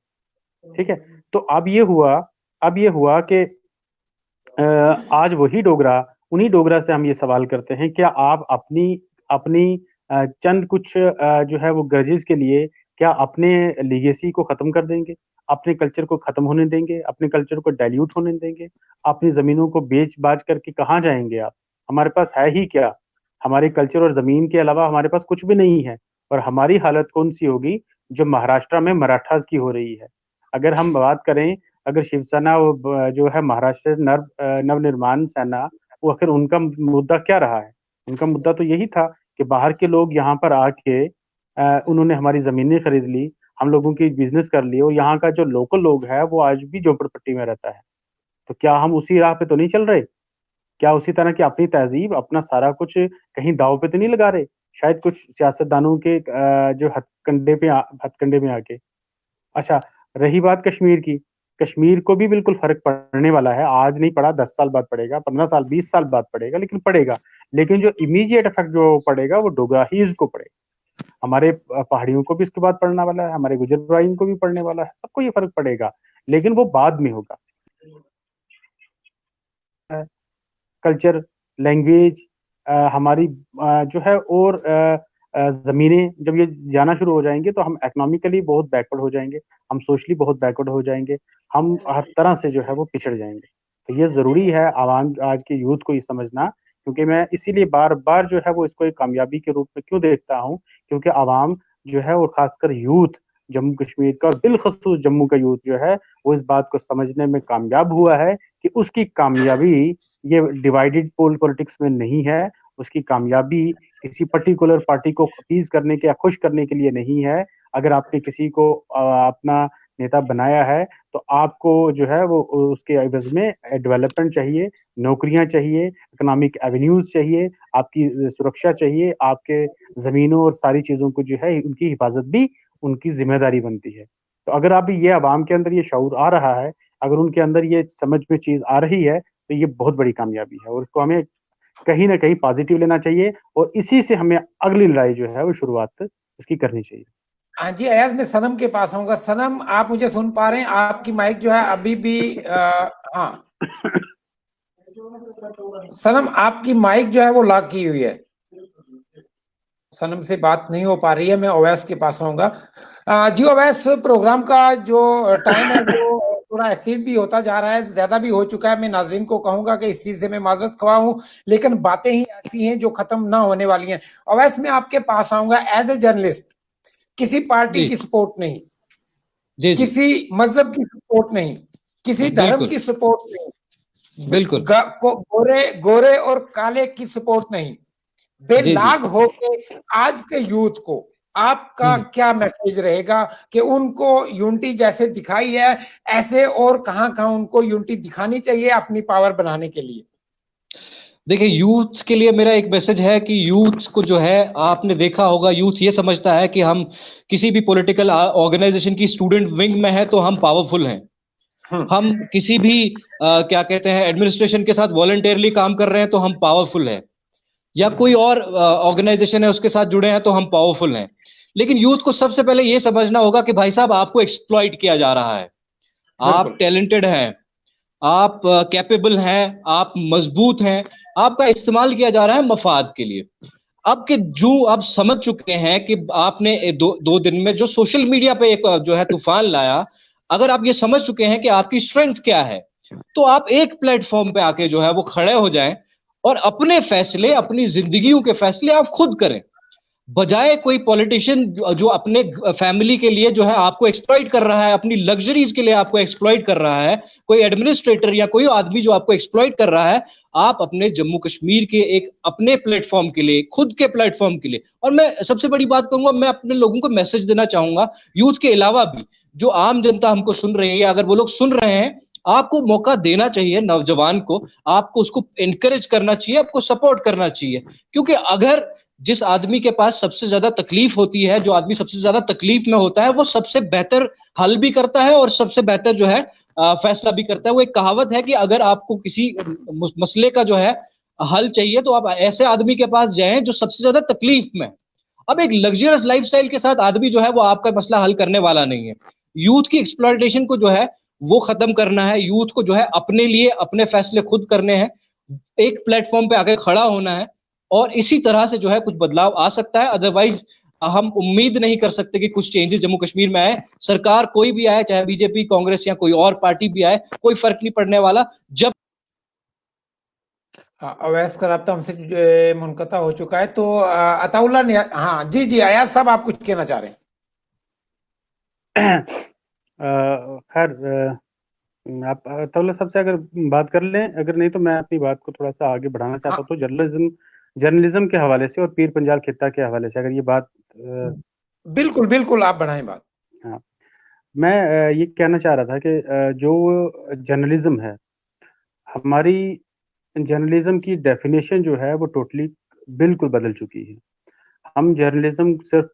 S3: ठीक है, तो अब ये हुआ कि आज वही डोगरा, उन्हीं डोगरा से हम ये सवाल करते हैं, क्या आप अपनी अपनी चंद कुछ जो है वो ग्रजेस के लिए क्या अपने लीगेसी को खत्म कर देंगे, अपने कल्चर को खत्म होने देंगे, अपने कल्चर को डाइल्यूट होने देंगे? अपनी जमीनों को बेच बाज करके कहाँ जाएंगे आप? हमारे पास है ही क्या? हमारे कल्चर और जमीन के अलावा हमारे पास कुछ भी नहीं है। और हमारी हालत कौन सी होगी जो महाराष्ट्र में मराठास की हो रही है? अगर हम बात करें, अगर शिवसेना जो है महाराष्ट्र नवनिर्माण सेना, वो आखिर उनका मुद्दा क्या रहा है? उनका मुद्दा तो यही था कि बाहर के लोग यहाँ पर आके उन्होंने हमारी जमीनें खरीद ली, हम लोगों की बिजनेस कर ली, और यहाँ का जो लोकल लोग है वो आज भी झोपड़पट्टी में रहता है। तो क्या हम उसी राह पे तो नहीं चल रहे? क्या उसी तरह की अपनी तहजीब, अपना सारा कुछ कहीं दांव पे तो नहीं लगा रहे? शायद कुछ सियासतदानों के जो हथकंडे में आके। अच्छा, रही बात कश्मीर की, कश्मीर को भी बिल्कुल फ़र्क पड़ने वाला है। आज नहीं पड़ा, 10 साल बाद पड़ेगा, 15 साल, 20 साल बाद पड़ेगा, लेकिन पड़ेगा। लेकिन जो इमीडिएट इफ़ेक्ट जो पड़ेगा वो डोगराहीज़ को पड़ेगा। हमारे पहाड़ियों को भी इसके बाद पड़ने वाला है, हमारे गुजराइयों को भी पड़ने वाला है, सबको ये फ़र्क पड़ेगा, लेकिन वो बाद में होगा। कल्चर, लैंग्वेज, हमारी जो है, और ज़मीनें जब ये जाना शुरू हो जाएँगे तो हम इकोनॉमिकली बहुत बैकवर्ड हो जाएँगे, हम सोशली बहुत बैकवर्ड हो जाएँगे, हम हर तरह से जो है वो पिछड़ जाएँगे। तो ये ज़रूरी है आवाम, आज के यूथ को ये समझना, क्योंकि मैं इसीलिए बार-बार जो है वो इसको एक कामयाबी के रूप में क्यों देखता हूँ, क्योंकि आवाम जो है और ख़ासकर यूथ जम्मू कश्मीर का और बिलख़ुसूस जम्मू का यूथ जो है, वो इस बात को समझने में कामयाब हुआ है कि उसकी कामयाबी ये डिवाइडेड पोल पॉलिटिक्स में नहीं है, उसकी कामयाबी किसी पर्टिकुलर पार्टी को अपीज़ करने के या खुश करने के लिए नहीं है। अगर आपने किसी को अपना नेता बनाया है, तो आपको जो है वो उसके एवज़ में डेवलपमेंट चाहिए, नौकरियाँ चाहिए, इकोनॉमिक एवेन्यूज़ चाहिए, आपकी सुरक्षा चाहिए, आपके ज़मीनों और सारी चीज़ों को जो है उनकी हिफाज़त भी उनकी ज़िम्मेदारी बनती है। तो अगर अभी ये अवाम के अंदर ये शऊर आ रहा है, अगर उनके अंदर ये समझ में चीज़ आ रही है, तो ये बहुत बड़ी कामयाबी है, और इसको हमें कहीं न कहीं पॉज़िटिव लेना चाहिए, और इसी से हमें अगली लड़ाई जो है वो शुरुआत उसकी करनी चाहिए।
S1: हाँ जी, अयाज मैं सनम के पास आऊंगा। सनम, आप मुझे सुन पा रहे हैं? आपकी माइक जो है अभी भी हाँ, सनम आपकी माइक जो है वो लॉक की हुई है। सनम से बात नहीं हो पा रही है। मैं ओवैस के पास आऊंगा। जी ओवैस, प्रोग्राम का जो टाइम है वो थोड़ा एक्सीड भी होता जा रहा है, ज्यादा भी हो चुका है। मैं नाज़रीन को कहूंगा कि इस चीज से मैं माजरत ख्वाह हूं, लेकिन बातें ही ऐसी हैं जो खत्म ना होने वाली हैं। ओवैस, मैं आपके पास आऊंगा एज ए जर्नलिस्ट। किसी पार्टी की सपोर्ट नहीं, किसी मजहब की सपोर्ट नहीं, किसी धर्म की सपोर्ट नहीं,
S5: बिल्कुल
S1: गोरे और काले की सपोर्ट नहीं, बेलाग होके आज के यूथ को आपका क्या मैसेज रहेगा कि उनको यूनिटी जैसे दिखाई है, ऐसे और कहां-कहां उनको यूनिटी दिखानी चाहिए अपनी पावर बनाने के लिए?
S5: देखिए, यूथ के लिए मेरा एक मैसेज है कि यूथ को जो है, आपने देखा होगा, यूथ ये समझता है कि हम किसी भी पॉलिटिकल ऑर्गेनाइजेशन की स्टूडेंट विंग में है तो हम पावरफुल हैं। हम किसी भी क्या कहते हैं, एडमिनिस्ट्रेशन के साथ वॉलंटियरली काम कर रहे हैं तो हम पावरफुल हैं, या कोई और ऑर्गेनाइजेशन है उसके साथ जुड़े हैं तो हम पावरफुल हैं। लेकिन यूथ को सबसे पहले ये समझना होगा कि भाई साहब, आपको एक्सप्लॉइट किया जा रहा है। आप
S1: बिल्कुल
S5: टैलेंटेड हैं, आप कैपेबल हैं, आप मजबूत हैं, आपका इस्तेमाल किया जा रहा है मफाद के लिए। अब के जो आप समझ चुके हैं कि आपने दो दिन में जो सोशल मीडिया पे एक जो है तूफान लाया, अगर आप ये समझ चुके हैं कि आपकी स्ट्रेंथ क्या है, तो आप एक प्लेटफॉर्म पे आके जो है वो खड़े हो जाएं और अपने फैसले, अपनी जिंदगियों के फैसले आप खुद करें, बजाय कोई पॉलिटिशियन जो अपने फैमिली के लिए जो है आपको एक्सप्लॉइट कर रहा है, अपनी लग्जरीज के लिए आपको एक्सप्लॉइट कर रहा है, कोई एडमिनिस्ट्रेटर या कोई आदमी जो आपको एक्सप्लॉइट कर रहा है। आप अपने जम्मू कश्मीर के एक अपने प्लेटफॉर्म के लिए, खुद के प्लेटफॉर्म के लिए, और मैं सबसे बड़ी बात कहूंगा, मैं अपने लोगों को मैसेज देना चाहूंगा, यूथ के अलावा भी जो आम जनता हमको सुन रही है, अगर वो लोग सुन रहे हैं, आपको मौका देना चाहिए नौजवान को, आपको उसको एनकरेज करना चाहिए, आपको सपोर्ट करना चाहिए। क्योंकि अगर जिस आदमी के पास सबसे ज्यादा तकलीफ होती है, जो आदमी सबसे ज्यादा तकलीफ में होता है, वो सबसे बेहतर हल भी करता है और सबसे बेहतर जो है फैसला भी करता है। वो एक कहावत है कि अगर आपको किसी मसले का जो है हल चाहिए तो आप ऐसे आदमी के पास जाएं जो सबसे ज्यादा तकलीफ में है। अब एक लग्जरियस लाइफस्टाइल के साथ आदमी जो है वो आपका मसला हल करने वाला नहीं है। यूथ की एक्सप्लॉयटेशन को जो है वो खत्म करना है, यूथ को जो है अपने लिए अपने फैसले खुद करने हैं, एक प्लेटफॉर्म पे आके खड़ा होना है, और इसी तरह से जो है कुछ बदलाव आ सकता है। अदरवाइज हम उम्मीद नहीं कर सकते कि कुछ चेंजेस जम्मू कश्मीर में आए। सरकार कोई भी आए, चाहे बीजेपी, कांग्रेस या कोई और पार्टी भी आए, कोई फर्क नहीं पड़ने वाला। जब
S1: अवैस का राब्ता हमसे मुनक़ता हो चुका है, तो अताउल्लाह ने, हाँ जी जी, अयाज साहब आप कुछ कहना चाह रहे हैं?
S3: खैर, आप अताउल्लाह साहब से अगर बात कर लें, अगर नहीं तो मैं अपनी बात को थोड़ा सा आगे बढ़ाना चाहता
S1: हाँ
S3: हूँ। तो जर्नलिज्म के हवाले से और पीर पंजाल खित्ता के हवाले से अगर ये बात
S1: बिल्कुल बिल्कुल, आप बढ़ाएं बात।
S3: हाँ, मैं ये कहना चाह रहा था कि जो जर्नलिज्म है, हमारी जर्नलिज्म की डेफिनेशन जो है वो टोटली बिल्कुल बदल चुकी है। हम जर्नलिज्म सिर्फ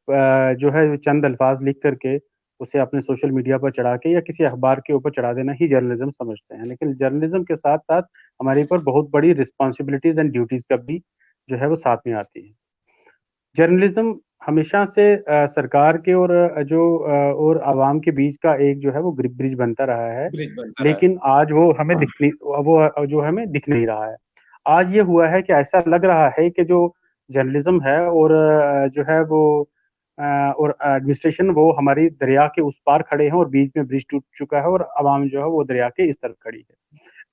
S3: जो है चंद अल्फाज लिख करके उसे अपने सोशल मीडिया पर चढ़ा के या किसी अखबार के ऊपर चढ़ा देना ही जर्नलिज्म समझते हैं। लेकिन जर्नलिज्म के साथ साथ हमारे ऊपर बहुत बड़ी रिस्पॉन्सिबिलिटीज एंड ड्यूटीज का भी जो है वो साथ में आती है। जर्नलिज्म हमेशा से सरकार के और और आवाम के बीच का एक जो है वो ब्रिज बनता रहा है।
S1: ब्रिज बनता रहा है।
S3: लेकिन आज वो हमें वो जो हमें दिख नहीं रहा है। आज ये हुआ है कि ऐसा लग रहा है कि जो जर्नलिज्म है और जो है वो और एडमिनिस्ट्रेशन वो हमारी दरिया के उस पार खड़े हैं और बीच में ब्रिज टूट चुका है और आवाम जो है वो दरिया के इस तरफ खड़ी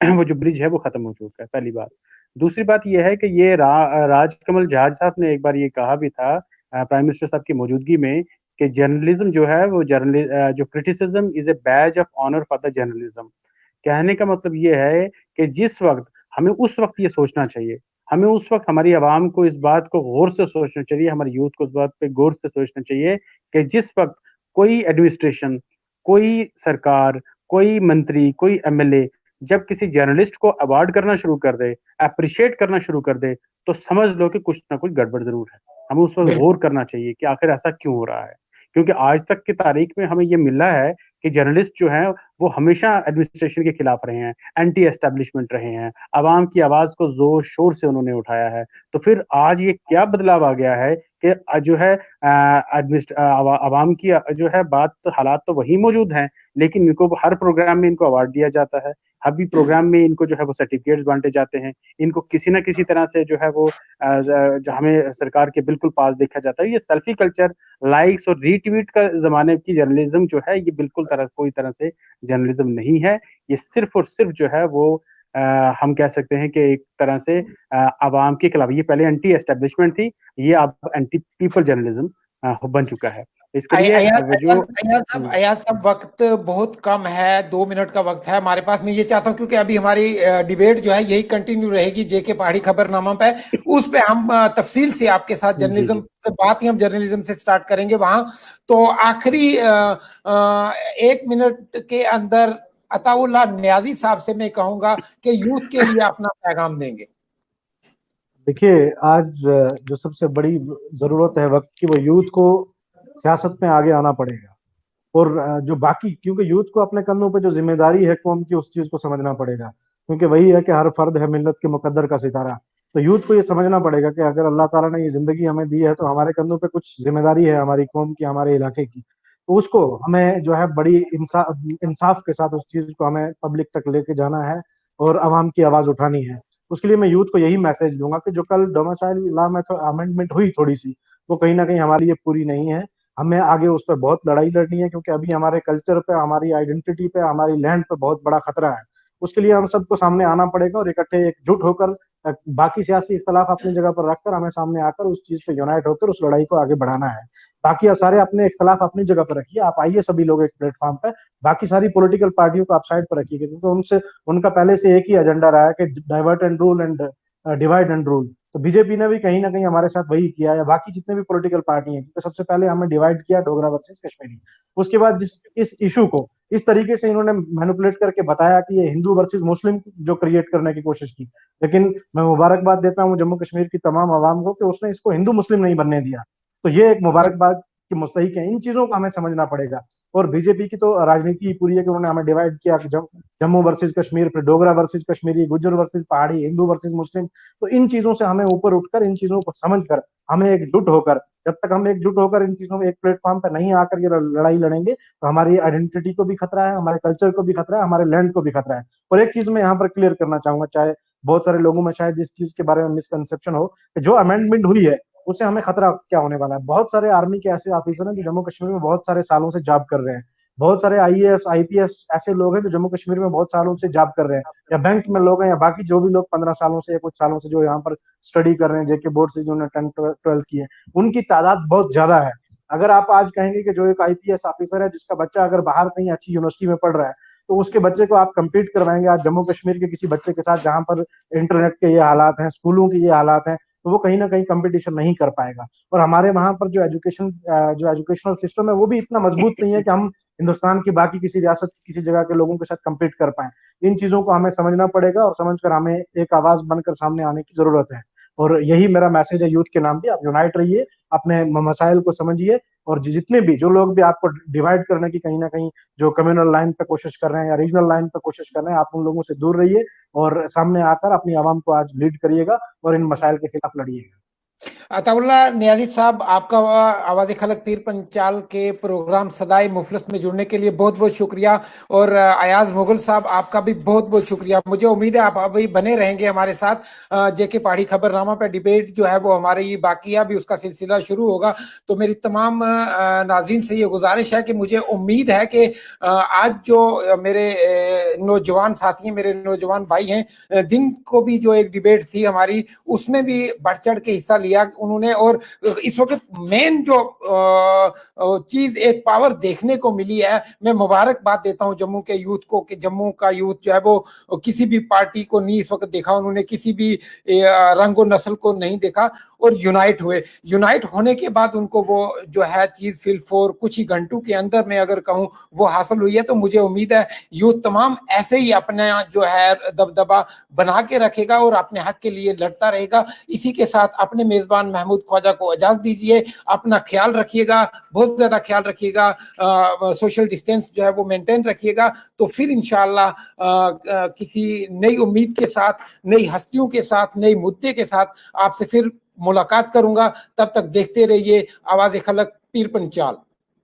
S3: है। वो जो ब्रिज है वो खत्म हो चुका है, पहली बात। दूसरी बात ये है कि ये राजकमल जहाज साहब ने एक बार ये कहा भी था प्राइम मिनिस्टर साहब की मौजूदगी में कि जर्नलिज्म जो है वो जो criticism is a badge of honour for the journalism. कहने का मतलब ये है कि जिस वक्त हमें उस वक्त ये सोचना चाहिए, हमें उस वक्त हमारी आवाम को इस बात को गौर से सोचना चाहिए, हमारे यूथ को इस बात पे गौर से सोचना चाहिए कि जिस वक्त कोई एडमिनिस्ट्रेशन, कोई सरकार, कोई मंत्री, कोई एमएलए जब किसी जर्नलिस्ट को अवार्ड करना शुरू कर दे, अप्रिशिएट करना शुरू कर दे, तो समझ लो कि कुछ ना कुछ गड़बड़ जरूर है। हमें उस वक्त
S1: बिल्कुल
S3: गौर करना चाहिए कि आखिर ऐसा क्यों हो रहा है। क्योंकि आज तक की तारीख में हमें ये मिला है कि जर्नलिस्ट जो हैं वो हमेशा एडमिनिस्ट्रेशन के खिलाफ रहे हैं, एंटी एस्टेब्लिशमेंट रहे हैं, आवाम की आवाज को जोर शोर से उन्होंने उठाया है। तो फिर आज ये क्या बदलाव आ गया है कि जो है आवाम की जो है बात, तो हालात तो वही मौजूद हैं, लेकिन इनको हर प्रोग्राम में इनको अवार्ड दिया जाता है, हर भी प्रोग्राम में इनको जो है वो सर्टिफिकेट्स बांटे जाते हैं, इनको किसी ना किसी तरह से जो है वो जो हमें सरकार के बिल्कुल पास देखा जाता है। ये सेल्फी कल्चर, लाइक्स और रीट्वीट का जमाने की जर्नलिज्म जो है ये बिल्कुल कोई तरह से जर्नलिज्म नहीं है। ये सिर्फ और सिर्फ जो है वो हम कह सकते हैं कि एक तरह से आवाम के खिलाफ, ये पहले एंटी एस्टेब्लिशमेंट थी, ये अब एंटी पीपल जर्नलिज्म बन चुका है। इसके लिए
S1: अयाज साहब, वक्त बहुत कम है, 2 मिनट का वक्त है हमारे पास। मैं ये चाहता हूँ, क्योंकि अभी हमारी डिबेट जो है यही कंटिन्यू रहेगी जेके पहाड़ी खबरनामा पे, उस पे हम तफसील से आपके साथ जर्नलिज्म से बात ही हम जर्नलिज्म से स्टार्ट करेंगे वहां। तो आखिरी 1 मिनट के अंदर अताउल्लाह नियाजी साहब से मैं कहूंगा कि यूथ के लिए अपना पैगाम देंगे।
S2: देखिए आज जो सबसे बड़ी जरूरत है वक्त की, वो यूथ को सियासत में आगे आना पड़ेगा। और जो बाकी, क्योंकि यूथ को अपने कंधों पे जो जिम्मेदारी है कौम की, उस चीज को समझना पड़ेगा। क्योंकि वही है कि हर फर्द है मिल्लत के मुकद्दर का सितारा। तो यूथ को ये समझना पड़ेगा कि अगर अल्लाह ताला ने ये जिंदगी हमें दी है तो हमारे कंधों पे कुछ जिम्मेदारी है हमारी कौम की, हमारे इलाके की। तो उसको हमें जो है बड़ी इंसाफ के साथ उस चीज को हमें पब्लिक तक लेके जाना है और आवाम की आवाज उठानी है। उसके लिए मैं यूथ को यही मैसेज दूंगा कि जो कल डोमिसाइल लॉ में तो अमेंडमेंट हुई थोड़ी सी, वो कहीं ना कहीं हमारे लिए पूरी नहीं है। हमें आगे उस पर बहुत लड़ाई लड़नी है, क्योंकि अभी हमारे कल्चर पे, हमारी आइडेंटिटी पे, हमारी लैंड पे बहुत बड़ा खतरा है। उसके लिए हम सबको सामने आना पड़ेगा और इकट्ठे एकजुट होकर बाकी सियासी इख्तलाफ अपनी जगह पर रखकर हमें सामने आकर उस चीज पे यूनाइट होकर उस लड़ाई को आगे बढ़ाना है। बाकी आप सारे अपने इख्तलाफ अपनी जगह पर रखिए, आप आइए सभी लोग एक प्लेटफॉर्म पे। बाकी सारी पॉलिटिकल पार्टियों को आप साइड पर रखिए, क्योंकि उनसे उनका पहले से एक ही एजेंडा रहा है कि divert and rule and divide and rule. तो बीजेपी ने भी कहीं ना कहीं हमारे साथ वही किया, या बाकी जितने भी पॉलिटिकल पार्टी हैं, क्योंकि सबसे पहले हमें डिवाइड किया डोगरा वर्सेस कश्मीरी। उसके बाद इस इशू को इस तरीके से इन्होंने मैनिपुलेट करके बताया कि ये हिंदू वर्सेस मुस्लिम जो क्रिएट करने की कोशिश की। लेकिन मैं मुबारकबाद देता हूँ जम्मू कश्मीर की तमाम आवाम को कि उसने इसको हिंदू मुस्लिम नहीं बनने दिया। तो ये एक मुबारकबाद की मुस्तहिक है। इन चीजों को हमें समझना पड़ेगा। और बीजेपी की तो राजनीति ही पूरी है कि उन्होंने हमें डिवाइड किया, जम्मू वर्सेस कश्मीर, फिर डोगरा वर्सेस कश्मीरी, गुज्जर वर्सेस पहाड़ी, हिंदू वर्सेस मुस्लिम। तो इन चीजों से हमें ऊपर उठकर, इन चीजों को समझकर, हमें एकजुट होकर, जब तक हम एकजुट होकर इन चीजों में एक प्लेटफॉर्म पर नहीं आकर ये लड़ाई लड़ेंगे, तो हमारी आइडेंटिटी को भी खतरा है, हमारे कल्चर को भी खतरा है, हमारे लैंड को भी खतरा है। और एक चीज मैं यहाँ पर क्लियर करना चाहूंगा, चाहे बहुत सारे लोगों में शायद इस चीज के बारे में मिसकंसेप्शन हो कि जो अमेंडमेंट हुई है उससे हमें खतरा क्या होने वाला है। बहुत सारे आर्मी के ऐसे ऑफिसर हैं जो जम्मू कश्मीर में बहुत सारे सालों से जॉब कर रहे हैं। बहुत सारे आईएएस आईपीएस ऐसे लोग हैं जो जम्मू कश्मीर में बहुत सालों से जॉब कर रहे हैं, या बैंक में लोग हैं, या बाकी जो भी लोग 15 सालों से या कुछ सालों से जो यहाँ पर स्टडी कर रहे हैं, जेके बोर्ड से जिन्होंने 10-12 की है, उनकी तादाद बहुत ज्यादा है। अगर आप आज कहेंगे कि जो एक आईपीएस ऑफिसर है जिसका बच्चा अगर बाहर कहीं अच्छी यूनिवर्सिटी में पढ़ रहा है, तो उसके बच्चे को आप कंपीट करवाएंगे आज जम्मू कश्मीर के किसी बच्चे के साथ जहां पर इंटरनेट के ये हालात हैं, स्कूलों के ये हालात हैं, तो वो कहीं ना कहीं कंपटीशन नहीं कर पाएगा। और हमारे वहां पर जो एजुकेशनल सिस्टम है वो भी इतना मजबूत नहीं है कि हम हिंदुस्तान की बाकी किसी रियासत, किसी जगह के लोगों के साथ compete कर पाए। इन चीजों को हमें समझना पड़ेगा और समझकर हमें एक आवाज बनकर सामने आने की जरूरत है। और यही मेरा मैसेज है यूथ के नाम भी, आप यूनाइट रहिए, अपने मसाइल को समझिए, और जितने भी जो लोग भी आपको डिवाइड करने की कहीं ना कहीं जो कम्युनल लाइन पे कोशिश कर रहे हैं या रीजनल लाइन पे कोशिश कर रहे हैं, आप उन लोगों से दूर रहिए और सामने आकर अपनी आवाम को आज लीड करिएगा और इन मसाइल के खिलाफ लड़िएगा।
S1: अताउल्ला नियाज़ी साहब, आपका आवाज़ खलक पीर पंचाल के प्रोग्राम सदाए मुफलस में जुड़ने के लिए बहुत बहुत शुक्रिया। और अयाज मुगल साहब, आपका भी बहुत बहुत शुक्रिया। मुझे उम्मीद है आप अभी बने रहेंगे हमारे साथ। जेके पहाड़ी खबरनामा पे डिबेट जो है वो हमारी बाकी है, अभी उसका सिलसिला शुरू होगा। तो मेरी तमाम नाजरीन से ये गुजारिश है कि मुझे उम्मीद है कि आज जो मेरे नौजवान साथी हैं, मेरे नौजवान भाई हैं, दिन को भी जो एक डिबेट थी हमारी, उसमें भी बढ़ चढ़ के हिस्सा लिया उन्होंने। और इस वक्त मेन जो चीज एक पावर देखने को मिली है, मैं मुबारकबाद देता हूं जम्मू के यूथ को कि जम्मू का यूथ जो है वो किसी भी पार्टी को नहीं इस वक्त देखा, उन्होंने किसी भी रंग और नस्ल को नहीं देखा और यूनाइट हुए। यूनाइट होने के बाद उनको वो जो है चीज फिल फॉर कुछ ही घंटों के अंदर में अगर कहूं वो हासिल हुई है। तो मुझे उम्मीद है यूथ तमाम ऐसे ही अपना जो है दबदबा बना के रखेगा और अपने हक के लिए लड़ता रहेगा। इसी के साथ अपने मेजबान महमूद ख्वाजा को इजाजत दीजिए। अपना ख्याल रखिएगा, बहुत ज्यादा ख्याल रखिएगा, सोशल डिस्टेंस जो है वो मेंटेन रखिएगा। तो फिर इंशाअल्लाह किसी नई उम्मीद के साथ, नई हस्तियों के साथ, नई मुद्दे के साथ आपसे फिर मुलाकात करूंगा। तब तक देखते रहिए आवाज़ खलक पीर पंचाल।